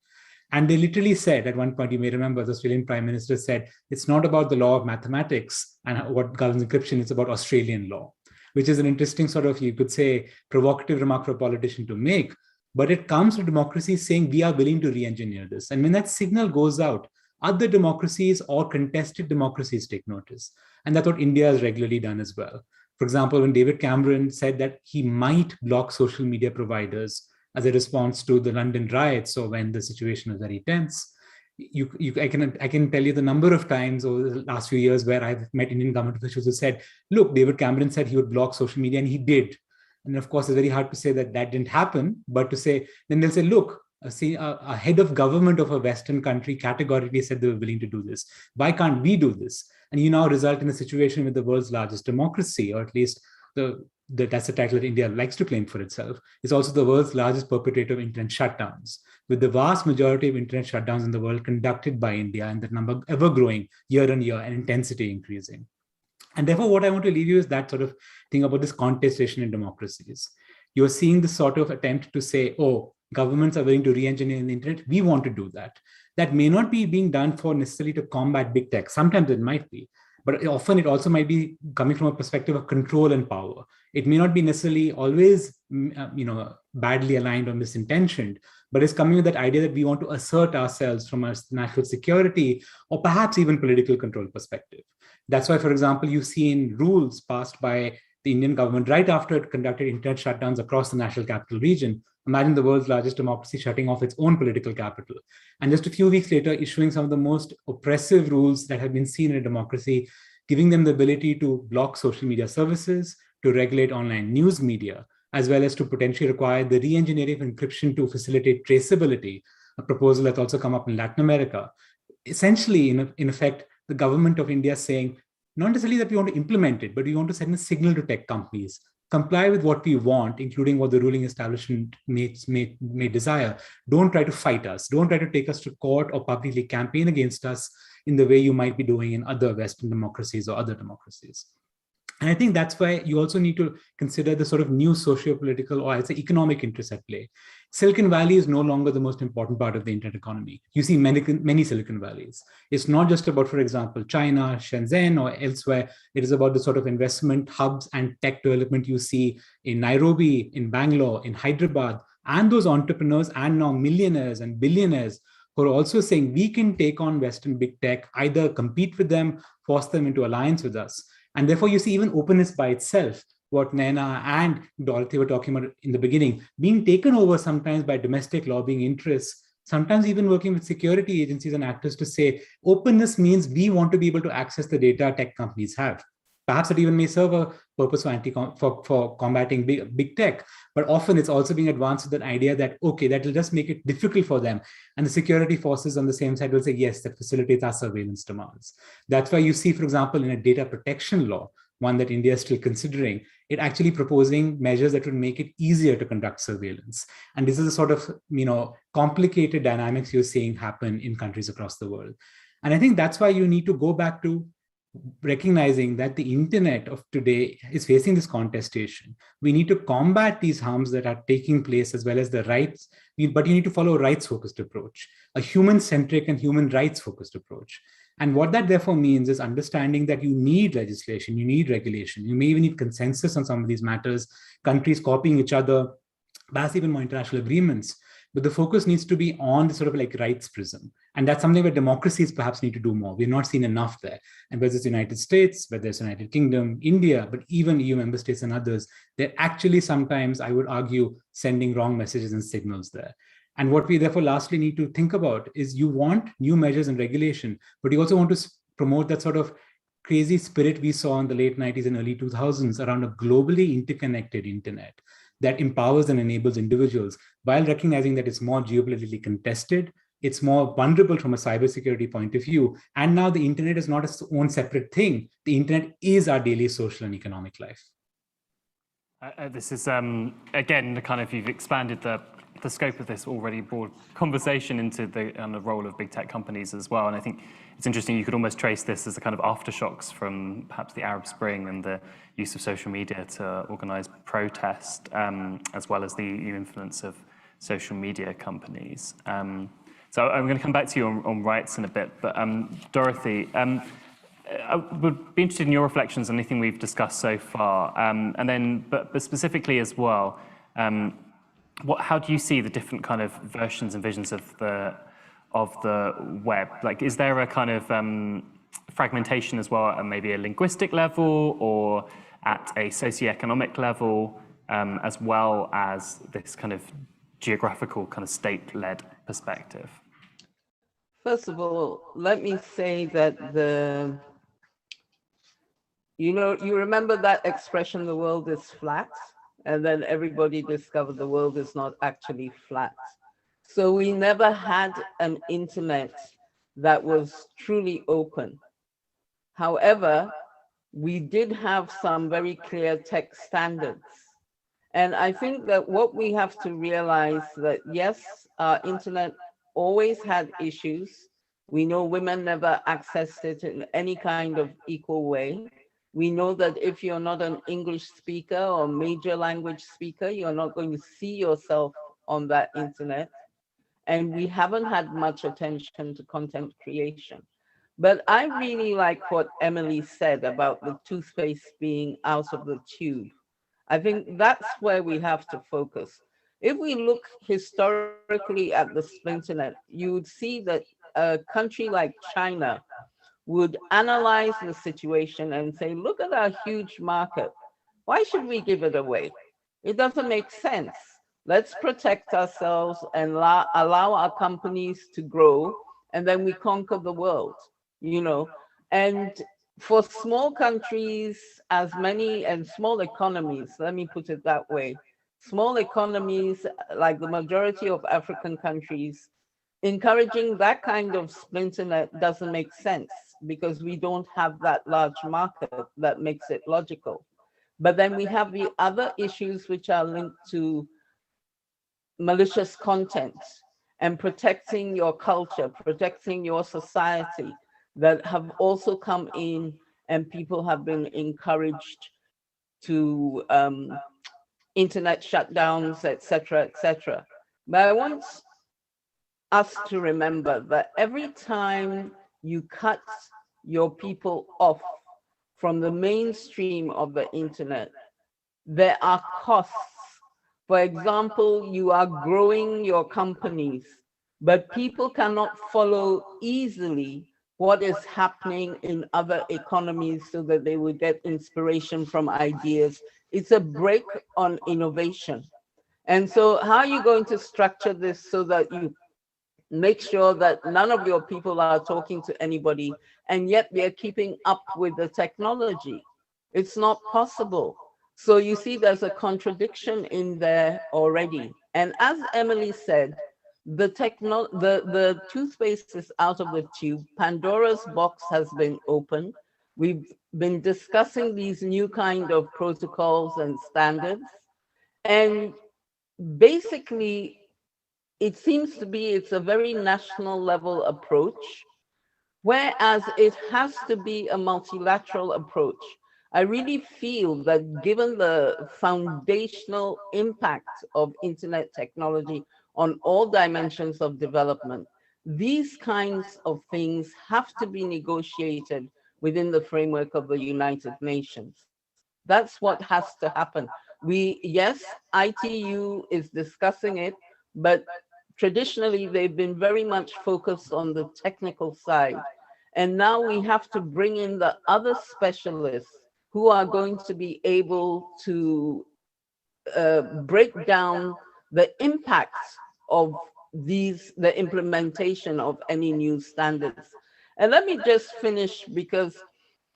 And they literally said, at one point, you may remember, the Australian Prime Minister said, it's not about the law of mathematics and what governs encryption, it's about Australian law, which is an interesting sort of, you could say, provocative remark for a politician to make. But it comes to democracies saying, we are willing to re-engineer this. And when that signal goes out, other democracies or contested democracies take notice. And that's what India has regularly done as well. For example, when David Cameron said that he might block social media providers as a response to the London riots, or when the situation was very tense, I can tell you the number of times over the last few years where I've met Indian government officials who said, look, David Cameron said he would block social media, and he did. And of course, it's very hard to say that that didn't happen, but to say, then they'll say, look, a head of government of a Western country categorically said they were willing to do this. Why can't we do this? And you now result in a situation with the world's largest democracy, or at least that's the title that India likes to claim for itself. It's also the world's largest perpetrator of internet shutdowns, with the vast majority of internet shutdowns in the world conducted by India, and that number ever growing year on year and intensity increasing. And therefore, what I want to leave you is that sort of thing about this contestation in democracies. You're seeing this sort of attempt to say, oh, governments are willing to re-engineer the internet. We want to do that. That may not be being done for necessarily to combat big tech. Sometimes it might be, but often it also might be coming from a perspective of control and power. It may not be necessarily always, badly aligned or misintentioned, but it's coming with that idea that we want to assert ourselves from a national security or perhaps even political control perspective. That's why, for example, you've seen rules passed by the Indian government right after it conducted internet shutdowns across the national capital region. Imagine the world's largest democracy shutting off its own political capital. And just a few weeks later, issuing some of the most oppressive rules that have been seen in a democracy, giving them the ability to block social media services, to regulate online news media, as well as to potentially require the re-engineering of encryption to facilitate traceability, a proposal that's also come up in Latin America. Essentially, in effect, the government of India saying, not necessarily that we want to implement it, but we want to send a signal to tech companies, comply with what we want, including what the ruling establishment may desire. Don't try to fight us. Don't try to take us to court or publicly campaign against us in the way you might be doing in other Western democracies or other democracies. And I think that's why you also need to consider the sort of new socio-political, or I'd say economic interests at play. Silicon Valley is no longer the most important part of the internet economy. You see many Silicon Valleys. It's not just about, for example, China, Shenzhen, or elsewhere. It is about the sort of investment hubs and tech development you see in Nairobi, in Bangalore, in Hyderabad, and those entrepreneurs and now millionaires and billionaires who are also saying we can take on Western big tech, either compete with them, force them into alliance with us. And therefore, you see even openness by itself, what Naina and Dorothy were talking about in the beginning, being taken over sometimes by domestic lobbying interests, sometimes even working with security agencies and actors to say, openness means we want to be able to access the data tech companies have. Perhaps it even may serve a purpose for combating big tech, but often it's also being advanced with that idea that, okay, that will just make it difficult for them. And the security forces on the same side will say, yes, that facilitates our surveillance demands. That's why you see, for example, in a data protection law, one that India is still considering, it actually proposing measures that would make it easier to conduct surveillance. And this is a sort of, complicated dynamics you're seeing happen in countries across the world. And I think that's why you need to go back to recognizing that the internet of today is facing this contestation. We need to combat these harms that are taking place as well as the rights, but you need to follow a rights-focused approach, a human-centric and human rights-focused approach. And what that therefore means is understanding that you need legislation, you need regulation, you may even need consensus on some of these matters, countries copying each other, perhaps even more international agreements. But the focus needs to be on the sort of like rights prism. And that's something where democracies perhaps need to do more. We've not seen enough there. And whether it's the United States, whether it's the United Kingdom, India, but even EU member states and others, they're actually sometimes, I would argue, sending wrong messages and signals there. And what we therefore lastly need to think about is you want new measures and regulation, but you also want to promote that sort of crazy spirit we saw in the late 90s and early 2000s around a globally interconnected internet that empowers and enables individuals while recognizing that it's more geopolitically contested, it's more vulnerable from a cybersecurity point of view. And now the internet is not its own separate thing. The internet is our daily social and economic life. This is, again, the kind of, you've expanded the scope of this already broad conversation into the role of big tech companies as well. And I think it's interesting, you could almost trace this as a kind of aftershocks from perhaps the Arab Spring and the use of social media to organize protest, as well as the influence of social media companies. So I'm going to come back to you on rights in a bit, but Dorothy, I would be interested in your reflections on anything we've discussed so far, and then, but specifically as well, how do you see the different kind of versions and visions of the web? Like, is there a kind of fragmentation as well at maybe a linguistic level or at a socio-economic level, as well as this kind of geographical kind of state-led perspective? First of all, let me say that you remember that expression, the world is flat? And then everybody discovered the world is not actually flat. So we never had an internet that was truly open. However, we did have some very clear tech standards. And I think that what we have to realize that, yes, our internet always had issues. We know women never accessed it in any kind of equal way. We know that if you're not an English speaker or major language speaker, you're not going to see yourself on that internet. And we haven't had much attention to content creation. But I really like what Emily said about the toothpaste being out of the tube. I think that's where we have to focus. If we look historically at the splinternet, you would see that a country like China would analyze the situation and say, look at our huge market. Why should we give it away? It doesn't make sense. Let's protect ourselves and allow our companies to grow, and then we conquer the world, you know. And for small countries, as many, and small economies, let me put it that way, small economies like the majority of African countries, encouraging that kind of splinternet doesn't make sense because we don't have that large market that makes it logical. But then we have the other issues which are linked to malicious content and protecting your culture, protecting your society, that have also come in, and people have been encouraged to internet shutdowns, etc., etc. But I want us to remember that every time you cut your people off from the mainstream of the internet, there are costs. For example, you are growing your companies, but people cannot follow easily what is happening in other economies so that they will get inspiration from ideas. It's a break on innovation. And so how are you going to structure this so that you make sure that none of your people are talking to anybody and yet they're keeping up with the technology? It's not possible. So you see there's a contradiction in there already. And as Emily said, the toothpaste is out of the tube. Pandora's box has been opened. We've been discussing these new kind of protocols and standards. And basically, it seems to be it's a very national level approach, whereas it has to be a multilateral approach. I really feel that given the foundational impact of internet technology on all dimensions of development, these kinds of things have to be negotiated within the framework of the United Nations. That's what has to happen. Yes, ITU is discussing it, but traditionally they've been very much focused on the technical side. And now we have to bring in the other specialists who are going to be able to break down the impacts of the implementation of any new standards. And let me just finish, because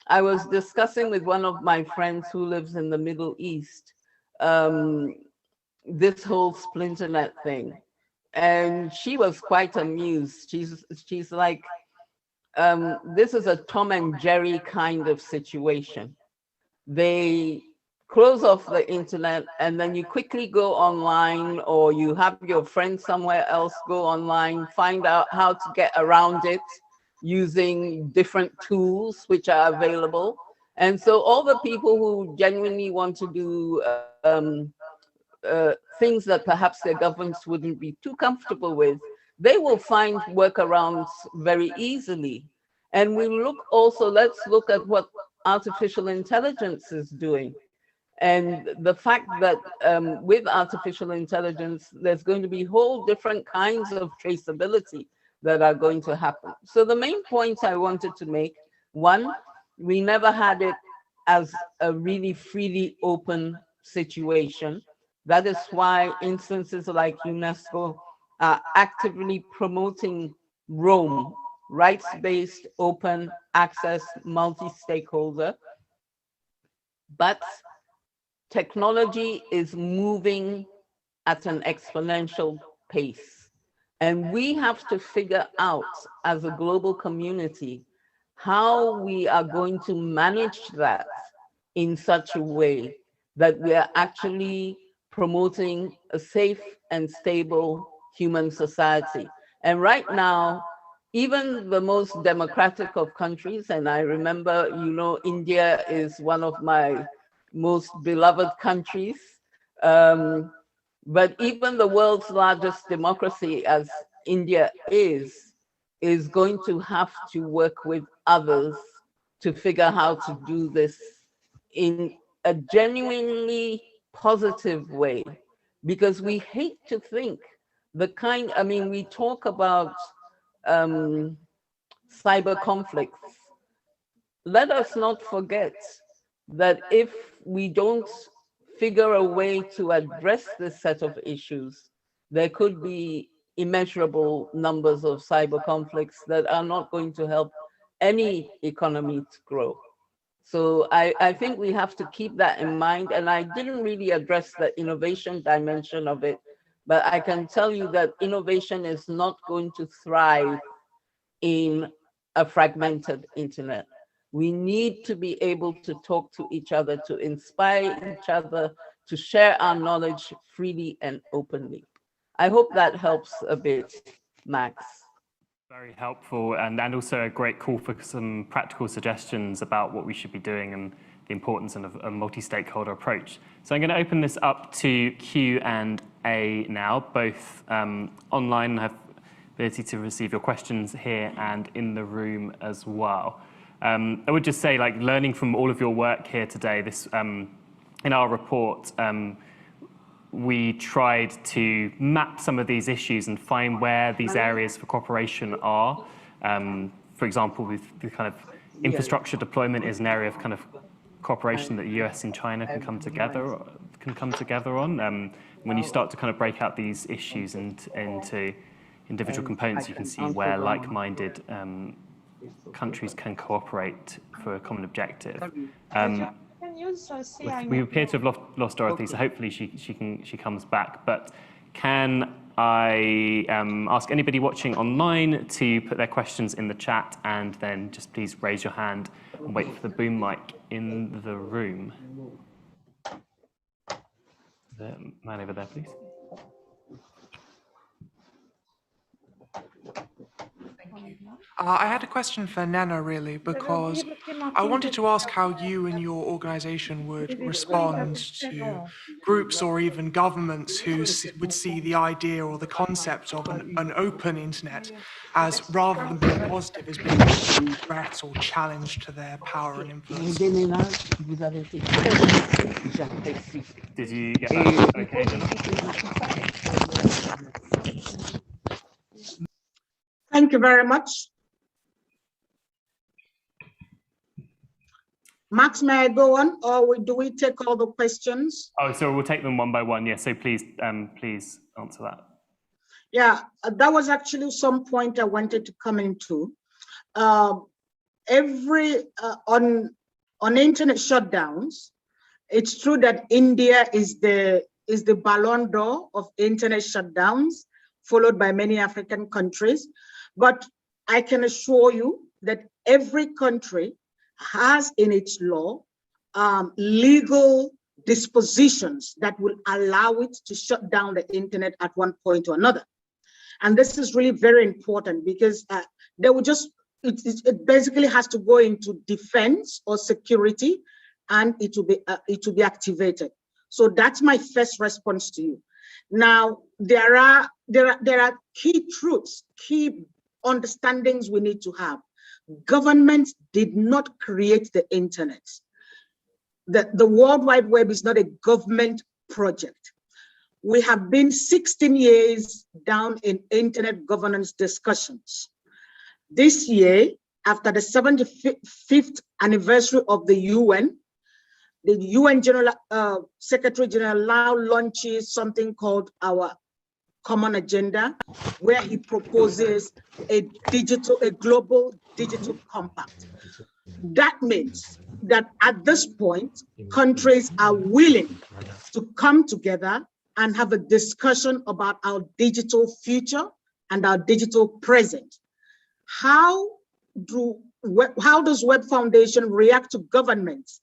I was discussing with one of my friends who lives in the Middle East, this whole splinternet thing. And she was quite amused. She's like, this is a Tom and Jerry kind of situation. They close off the internet and then you quickly go online, or you have your friend somewhere else go online, find out how to get around it using different tools which are available. And so all the people who genuinely want to do things that perhaps their governments wouldn't be too comfortable with, they will find workarounds very easily. And we look also, let's look at what artificial intelligence is doing. And the fact that with artificial intelligence, there's going to be whole different kinds of traceability that are going to happen. So the main points I wanted to make, one, we never had it as a really freely open situation. That is why instances like UNESCO are actively promoting Rome, rights-based, open access, multi-stakeholder. But technology is moving at an exponential pace. And we have to figure out as a global community how we are going to manage that in such a way that we are actually promoting a safe and stable human society. And right now, even the most democratic of countries, and I remember, you know, India is one of my most beloved countries, but even the world's largest democracy, as India is, is going to have to work with others to figure how to do this in a genuinely positive way, because we hate to think I mean, we talk about cyber conflicts. Let us not forget that if we don't figure a way to address this set of issues, there could be immeasurable numbers of cyber conflicts that are not going to help any economy to grow. So I think we have to keep that in mind. And I didn't really address the innovation dimension of it, but I can tell you that innovation is not going to thrive in a fragmented internet. We need to be able to talk to each other, to inspire each other, to share our knowledge freely and openly. I hope that helps a bit, Max. Very helpful, and also a great call for some practical suggestions about what we should be doing and the importance of a multi-stakeholder approach. So I'm going to open this up to Q&A now, both online and have the ability to receive your questions here and in the room as well. I would just say, like, learning from all of your work here today, this in our report, we tried to map some of these issues and find where these areas for cooperation are. For example, with the kind of infrastructure deployment is an area of kind of cooperation that the US and China can come together on. When you start to kind of break out these issues into individual components, you can see where like-minded countries can cooperate for a common objective. We appear to have lost Dorothy, so hopefully she comes back. But can I ask anybody watching online to put their questions in the chat, and then just please raise your hand and wait for the boom mic in the room. The man over there, please. I had a question for Nana, really, because I wanted to ask how you and your organization would respond to groups or even governments who would see the idea or the concept of an open internet as, rather than being positive, as being a threat or challenge to their power and influence. Did you get that? Okay, Thank you very much. Max, may I go on, or do we take all the questions? Oh, so we'll take them one by one. Yeah, so please answer that. Yeah, that was actually some point I wanted to come into. On internet shutdowns, it's true that India is the Ballon d'Or of internet shutdowns, followed by many African countries. But I can assure you that every country has in its law legal dispositions that will allow it to shut down the internet at one point or another. And this is really very important, because they will just, it basically has to go into defense or security, and it will be activated. So that's my first response to you. Now, there are key truths, key understandings we need to have. Government did not create the internet. The World Wide Web is not a government project. We have been 16 years down in internet governance discussions. This year, after the 75th anniversary of the UN General Secretary General now launches something called our Common Agenda, where he proposes a global digital compact. That means that at this point, countries are willing to come together and have a discussion about our digital future and our digital present. How does Web Foundation react to governments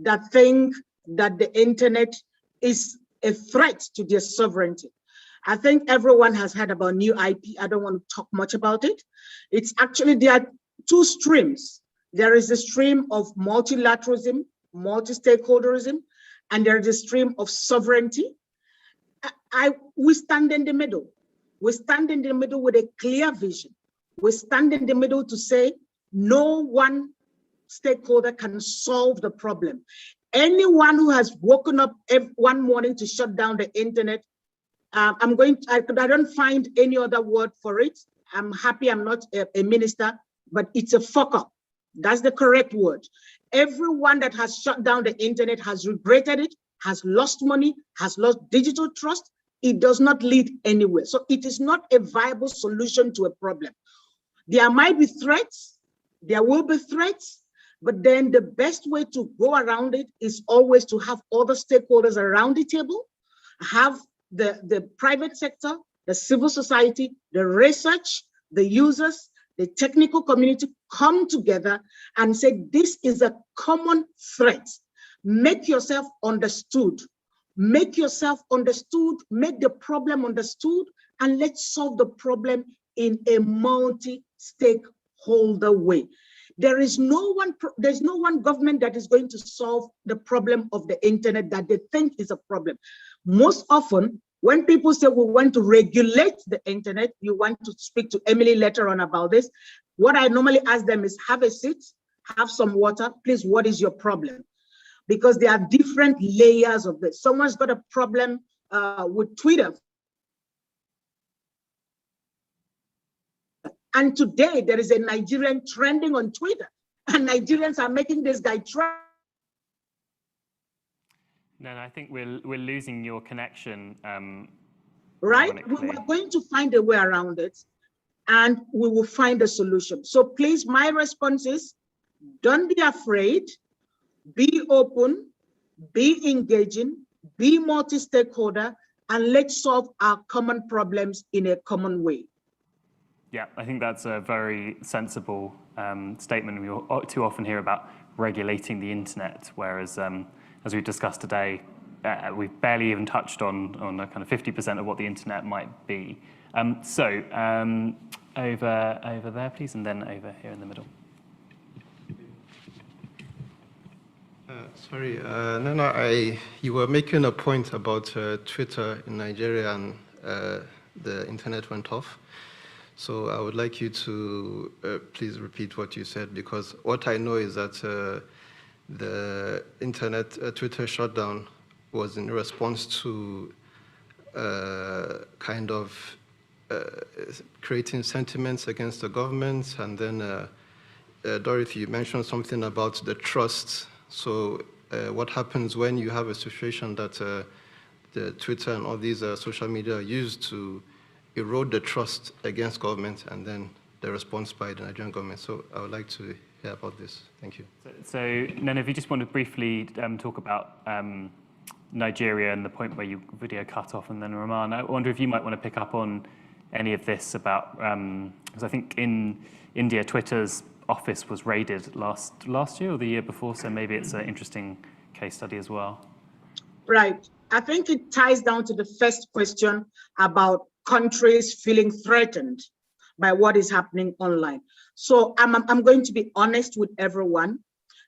that think that the internet is a threat to their sovereignty? I think everyone has heard about new IP. I don't want to talk much about it. It's actually, there are two streams. There is a stream of multilateralism, multi-stakeholderism, and there is a stream of sovereignty. We stand in the middle. We stand in the middle with a clear vision. We stand in the middle to say no one stakeholder can solve the problem. Anyone who has woken up one morning to shut down the internet, I don't find any other word for it. I'm happy I'm not a minister, but it's a fuck up. That's the correct word. Everyone that has shut down the internet has regretted it, has lost money, has lost digital trust. It does not lead anywhere. So it is not a viable solution to a problem. There might be threats, there will be threats, but then the best way to go around it is always to have other stakeholders around the table, have the private sector, the civil society, the research, the users, the technical community come together and say, this is a common threat. Make yourself understood. Make yourself understood, make the problem understood, and let's solve the problem in a multi-stakeholder way. There's no one government that is going to solve the problem of the internet that they think is a problem. Most often, when people say we want to regulate the internet, you want to speak to Emily later on about this, what I normally ask them is, have a seat, have some water, please, what is your problem? Because there are different layers of this. Someone's got a problem with Twitter. And today there is a Nigerian trending on Twitter, and Nigerians are making this guy trend. No, I think we're losing your connection. Right? We're going to find a way around it, and we will find a solution. So please, my response is, don't be afraid, be open, be engaging, be multi-stakeholder, and let's solve our common problems in a common way. Yeah, I think that's a very sensible statement. We too often hear about regulating the internet, whereas as we've discussed today, we've barely even touched on a kind of 50% of what the internet might be. Over there, please, and then over here in the middle. Sorry, Nana, you were making a point about Twitter in Nigeria and the internet went off. So I would like you to please repeat what you said, because what I know is that the internet Twitter shutdown was in response to kind of creating sentiments against the government. And then Dorothy, you mentioned something about the trust. So what happens when you have a situation that the Twitter and all these social media are used to erode the trust against government, and then the response by the Nigerian government? So I would like to hear about this. Thank you. So Nana, if you just want to briefly talk about Nigeria and the point where your video cut off, and then Rahman, I wonder if you might want to pick up on any of this about, because I think in India, Twitter's office was raided last year or the year before, so maybe it's an interesting case study as well. Right. I think it ties down to the first question about countries feeling threatened by what is happening online. So I'm going to be honest with everyone.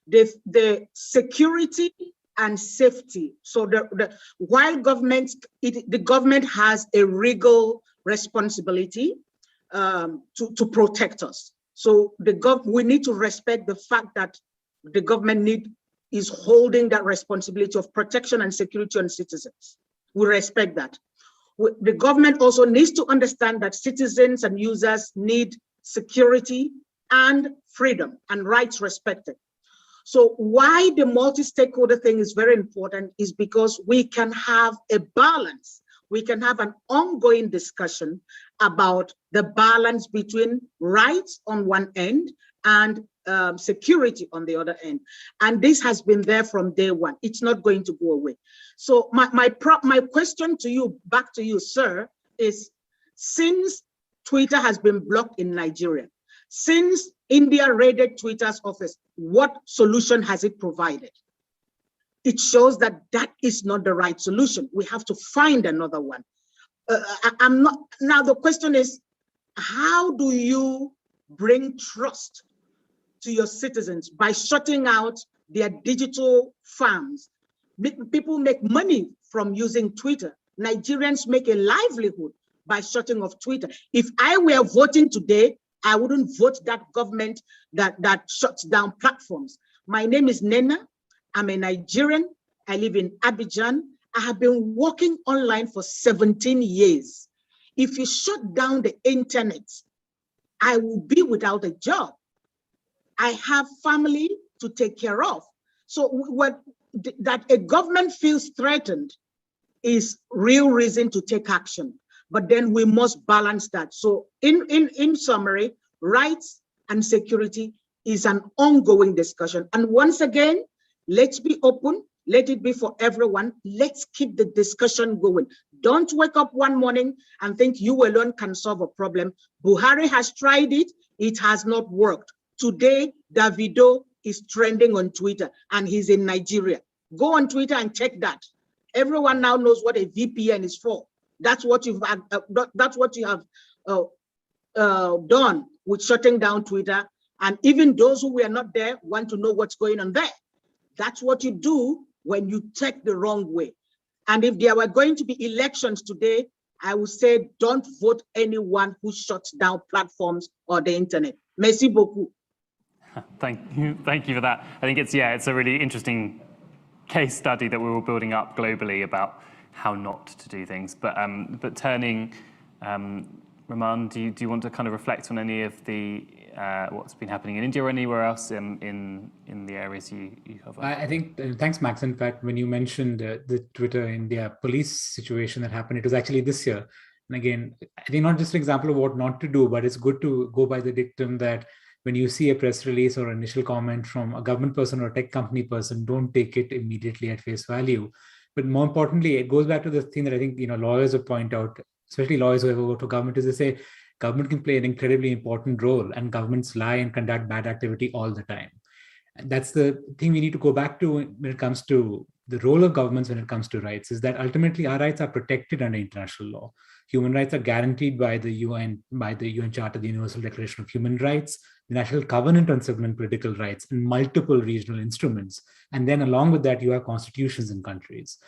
The security and safety. So while the government has a legal responsibility to protect us. So we need to respect the fact that the government is holding that responsibility of protection and security on citizens. We respect that. The government also needs to understand that citizens and users need security and freedom and rights respected. So why the multi-stakeholder thing is very important is because we can have a balance. We can have an ongoing discussion about the balance between rights on one end and security on the other end. And this has been there from day one. It's not going to go away. So my question to you, back to you, sir, is since Twitter has been blocked in Nigeria, since India raided Twitter's office, what solution has it provided? It shows that that is not the right solution. We have to find another one. Now the question is, how do you bring trust to your citizens by shutting out their digital farms? People make money from using Twitter. Nigerians make a livelihood by shutting off Twitter. If I were voting today, I wouldn't vote that government that shuts down platforms. My name is Nena. I'm a Nigerian. I live in Abidjan. I have been working online for 17 years. If you shut down the internet, I will be without a job. I have family to take care of. So that a government feels threatened is real reason to take action. But then we must balance that. So in summary, rights and security is an ongoing discussion. And once again, let's be open. Let it be for everyone. Let's keep the discussion going. Don't wake up one morning and think you alone can solve a problem. Buhari has tried it. It has not worked. Today, Davido is trending on Twitter and he's in Nigeria. Go on Twitter and check that. Everyone now knows what a VPN is for. That's what you have done with shutting down Twitter. And even those who were not there want to know what's going on there. That's what you do when you take the wrong way. And if there were going to be elections today, I would say don't vote anyone who shuts down platforms or the internet. Merci beaucoup. Thank you for that. I think it's a really interesting case study that we're all building up globally about how not to do things. But turning, Raman, do you want to kind of reflect on any of the what's been happening in India or anywhere else in the areas you cover? I think, thanks, Max. In fact, when you mentioned the Twitter India police situation that happened, it was actually this year. And again, I think not just an example of what not to do, but it's good to go by the dictum that when you see a press release or initial comment from a government person or a tech company person, don't take it immediately at face value. But more importantly, it goes back to the thing that I think lawyers will point out, especially lawyers who ever work for government, is they say government can play an incredibly important role, and governments lie and conduct bad activity all the time. And that's the thing we need to go back to when it comes to the role of governments when it comes to rights, is that ultimately our rights are protected under international law. Human rights are guaranteed by the UN Charter, the Universal Declaration of Human Rights, the National Covenant on Civil and Political Rights, and multiple regional instruments. And then along with that, you have constitutions in countries.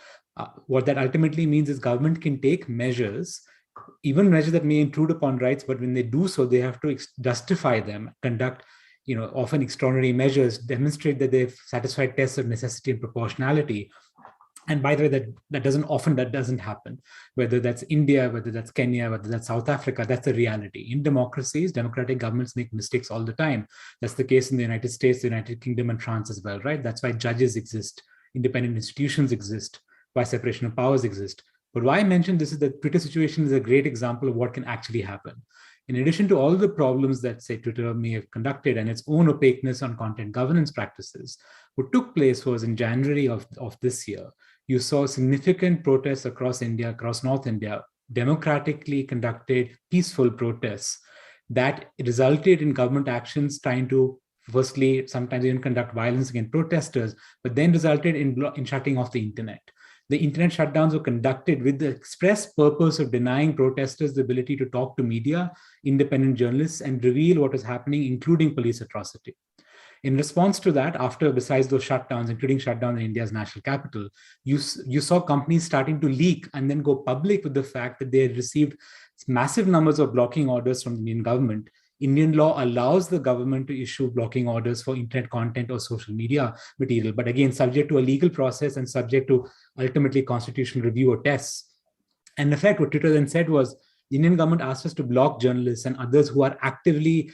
What that ultimately means is government can take measures, even measures that may intrude upon rights, but when they do so, they have to justify them, conduct often extraordinary measures, demonstrate that they've satisfied tests of necessity and proportionality. And by the way, that doesn't happen. Whether that's India, whether that's Kenya, whether that's South Africa, that's the reality. In democracies, democratic governments make mistakes all the time. That's the case in the United States, the United Kingdom, and France as well, right? That's why judges exist, independent institutions exist, why separation of powers exist. But why I mentioned this is that Twitter situation is a great example of what can actually happen. In addition to all the problems that, say, Twitter may have conducted and its own opaqueness on content governance practices, what took place was in January of this year, you saw significant protests across India, across North India, democratically conducted peaceful protests that resulted in government actions trying to, firstly, sometimes even conduct violence against protesters, but then resulted in shutting off the internet. The internet shutdowns were conducted with the express purpose of denying protesters the ability to talk to media, independent journalists, and reveal what is happening, including police atrocity. In response to that, besides those shutdowns, including shutdown in India's national capital, you saw companies starting to leak and then go public with the fact that they had received massive numbers of blocking orders from the Indian government. Indian law allows the government to issue blocking orders for internet content or social media material, but again, subject to a legal process and subject to ultimately constitutional review or tests. And in effect, what Twitter then said was, the Indian government asked us to block journalists and others who are actively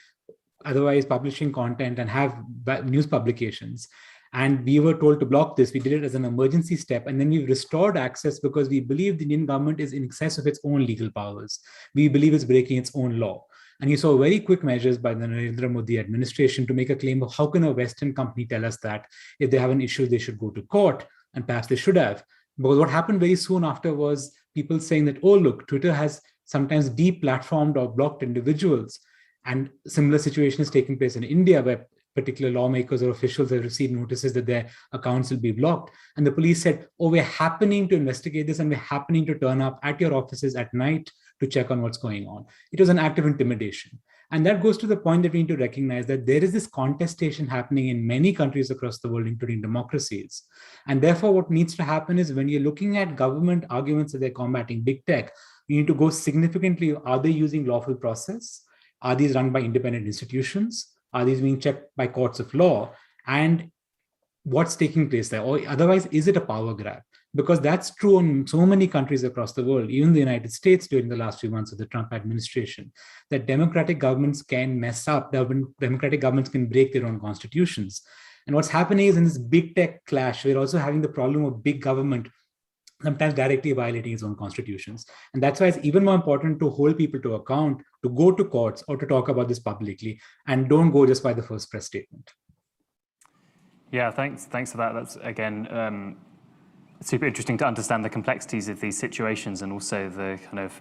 otherwise publishing content and have news publications. And we were told to block this. We did it as an emergency step. And then we've restored access because we believe the Indian government is in excess of its own legal powers. We believe it's breaking its own law. And you saw very quick measures by the Narendra Modi administration to make a claim of how can a Western company tell us that if they have an issue, they should go to court, and perhaps they should have. But what happened very soon after was people saying that, oh, look, Twitter has sometimes deplatformed or blocked individuals. And similar situation is taking place in India, where particular lawmakers or officials have received notices that their accounts will be blocked. And the police said, oh, we're happening to investigate this and we're happening to turn up at your offices at night to check on what's going on. It was an act of intimidation. And that goes to the point that we need to recognize that there is this contestation happening in many countries across the world, including democracies. And therefore, what needs to happen is when you're looking at government arguments that they're combating big tech, you need to go significantly, are they using lawful process? Are these run by independent institutions? Are these being checked by courts of law? And what's taking place there? Or otherwise, is it a power grab? Because that's true in so many countries across the world, even the United States during the last few months of the Trump administration, that democratic governments can mess up, democratic governments can break their own constitutions. And what's happening is in this big tech clash, we're also having the problem of big government sometimes directly violating its own constitutions. And that's why it's even more important to hold people to account, to go to courts or to talk about this publicly, and don't go just by the first press statement. Yeah, thanks for that. That's, again, super interesting to understand the complexities of these situations and also the kind of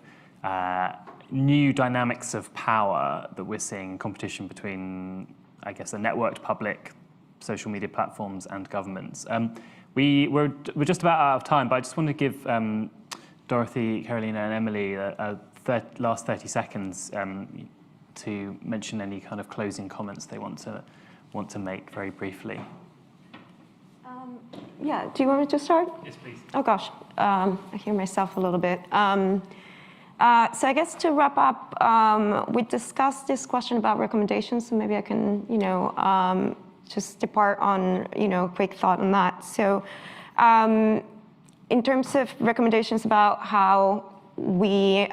new dynamics of power that we're seeing in competition between, I guess, the networked public, social media platforms and governments. We're just about out of time, but I just want to give Dorothy, Carolina, and Emily last 30 seconds to mention any kind of closing comments they want to make very briefly. Yeah, do you want me to start? Yes, please. Oh gosh, I hear myself a little bit. So I guess to wrap up, we discussed this question about recommendations, so maybe I can, just depart on, a quick thought on that. So in terms of recommendations about how we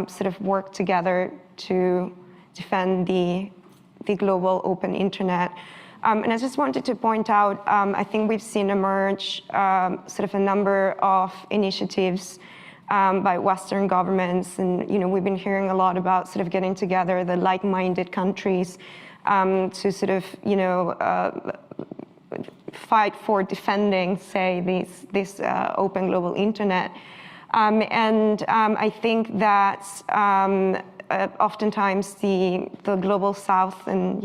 sort of work together to defend the global open internet, and I just wanted to point out, I think we've seen emerge sort of a number of initiatives by Western governments, and we've been hearing a lot about sort of getting together the like-minded countries to sort of fight for defending, say, this open global internet, and I think that oftentimes the global South, and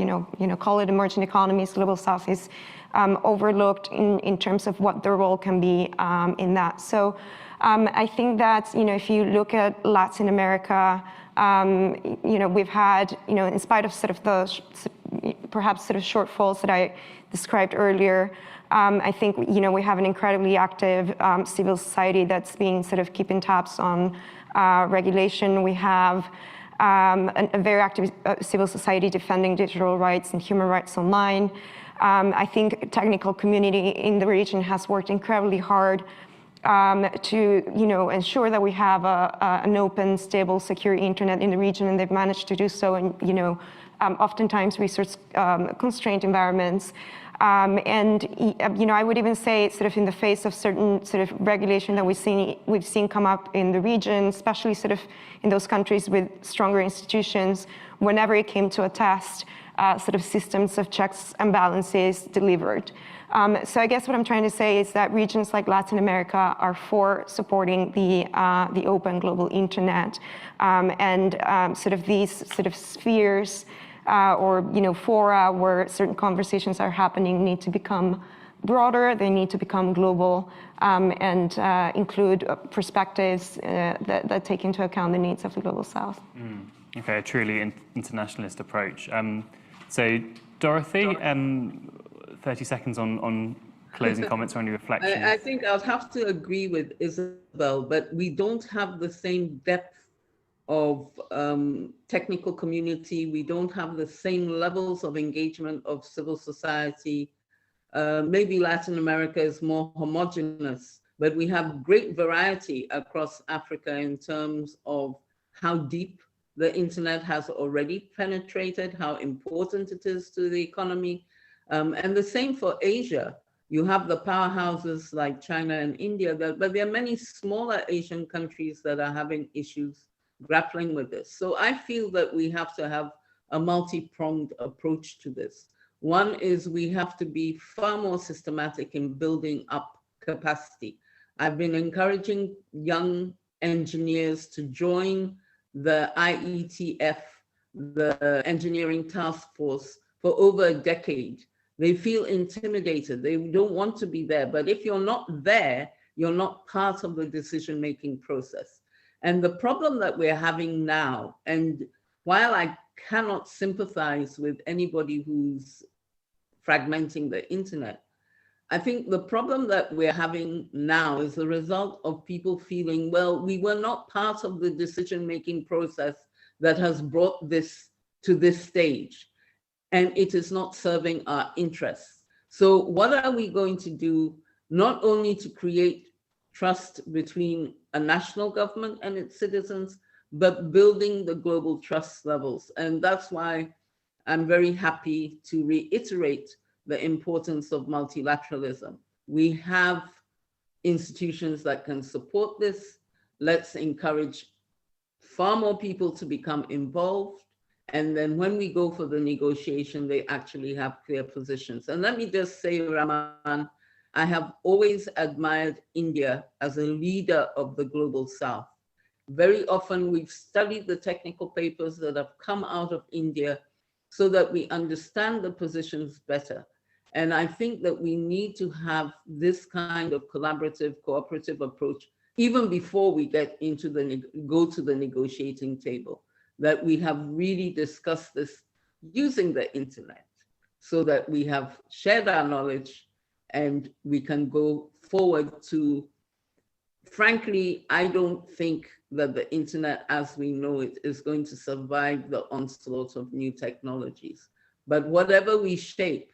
call it emerging economies, global South is overlooked in terms of what their role can be in that. So I think that if you look at Latin America, we've had in spite of sort of the perhaps sort of shortfalls that I described earlier, I think we have an incredibly active civil society that's been sort of keeping tabs on regulation. We have a very active civil society defending digital rights and human rights online. I think technical community in the region has worked incredibly hard to ensure that we have an open, stable, secure internet in the region, and they've managed to do so in oftentimes resource-constrained environments. And I would even say, sort of in the face of certain sort of regulation that we've seen come up in the region, especially sort of in those countries with stronger institutions, whenever it came to a test, sort of systems of checks and balances delivered. So I guess what I'm trying to say is that regions like Latin America are for supporting the open global internet, and sort of these sort of spheres or fora where certain conversations are happening need to become broader. They need to become global, and include perspectives that take into account the needs of the global South. Okay, a truly internationalist approach. So Dorothy, 30 seconds on closing comments or any reflections. I think I'll have to agree with Isabel, but we don't have the same depth of technical community. We don't have the same levels of engagement of civil society. Maybe Latin America is more homogeneous, but we have great variety across Africa in terms of how deep the internet has already penetrated, how important it is to the economy. And the same for Asia. You have the powerhouses like China and India, but there are many smaller Asian countries that are having issues grappling with this. So I feel that we have to have a multi-pronged approach to this. One is we have to be far more systematic in building up capacity. I've been encouraging young engineers to join the IETF, the Engineering Task Force, for over a decade. They feel intimidated. They don't want to be there. But if you're not there, you're not part of the decision-making process. And the problem that we're having now, and while I cannot sympathize with anybody who's fragmenting the internet, I think the problem that we're having now is the result of people feeling, well, we were not part of the decision-making process that has brought this to this stage, and it is not serving our interests. So what are we going to do, not only to create trust between a national government and its citizens, but building the global trust levels? And that's why I'm very happy to reiterate the importance of multilateralism. We have institutions that can support this. Let's encourage far more people to become involved. And then when we go for the negotiation, they actually have clear positions. And let me just say, Raman, I have always admired India as a leader of the global South. Very often we've studied the technical papers that have come out of India so that we understand the positions better. And I think that we need to have this kind of collaborative, cooperative approach even before we get into go to the negotiating table, that we have really discussed this using the internet so that we have shared our knowledge and we can go forward to, frankly, I don't think that the internet as we know it is going to survive the onslaught of new technologies. But whatever we shape,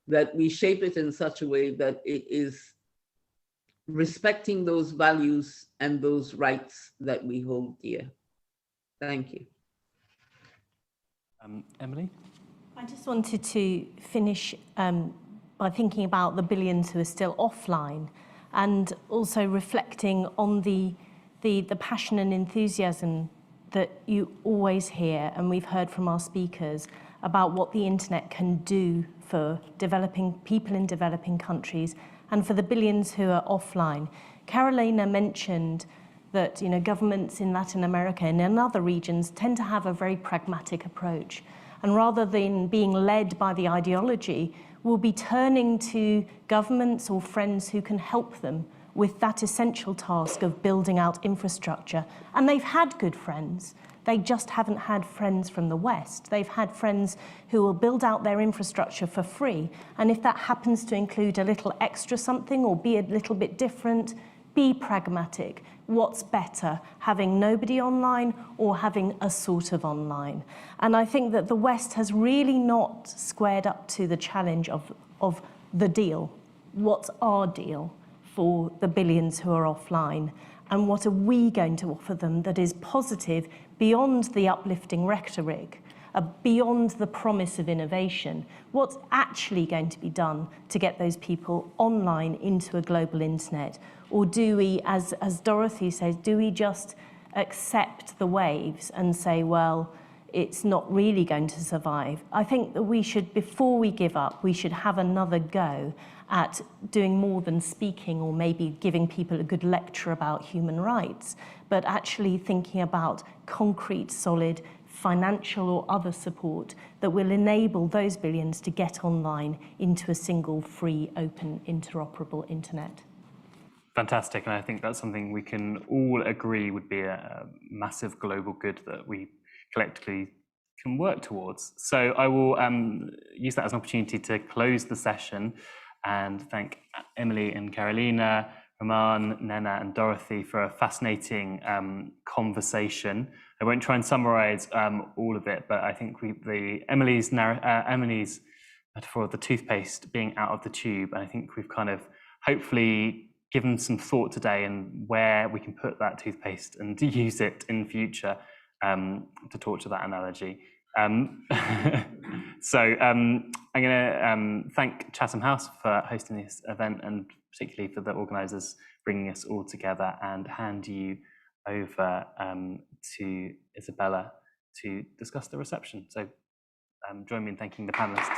that we shape it in such a way that it is respecting those values and those rights that we hold dear. Thank you. Emily? I just wanted to finish by thinking about the billions who are still offline, and also reflecting on the passion and enthusiasm that you always hear, and we've heard from our speakers, about what the internet can do for developing people in developing countries and for the billions who are offline. Carolina mentioned that governments in Latin America and in other regions tend to have a very pragmatic approach. And rather than being led by the ideology, we'll be turning to governments or friends who can help them with that essential task of building out infrastructure. And they've had good friends. They just haven't had friends from the West. They've had friends who will build out their infrastructure for free. And if that happens to include a little extra something or be a little bit different, be pragmatic. What's better, having nobody online or having a sort of online? And I think that the West has really not squared up to the challenge of the deal. What's our deal for the billions who are offline? And what are we going to offer them that is positive beyond the uplifting rhetoric, beyond the promise of innovation? What's actually going to be done to get those people online into a global internet? Or do we, as Dorothy says, do we just accept the waves and say, well, it's not really going to survive? I think that we should, before we give up, we should have another go at doing more than speaking or maybe giving people a good lecture about human rights, but actually thinking about concrete, solid financial or other support that will enable those billions to get online into a single, free, open, interoperable internet. Fantastic, and I think that's something we can all agree would be a massive global good that we collectively can work towards. So I will use that as an opportunity to close the session and thank Emily and Carolina, Raman, Nena and Dorothy for a fascinating conversation. I won't try and summarize all of it, but I think Emily's metaphor of the toothpaste being out of the tube, and I think we've kind of hopefully given some thought today and where we can put that toothpaste and use it in future, to talk to that analogy. So I'm going to thank Chatham House for hosting this event, and particularly for the organisers bringing us all together, and hand you over to Isabella to discuss the reception. So join me in thanking the panellists.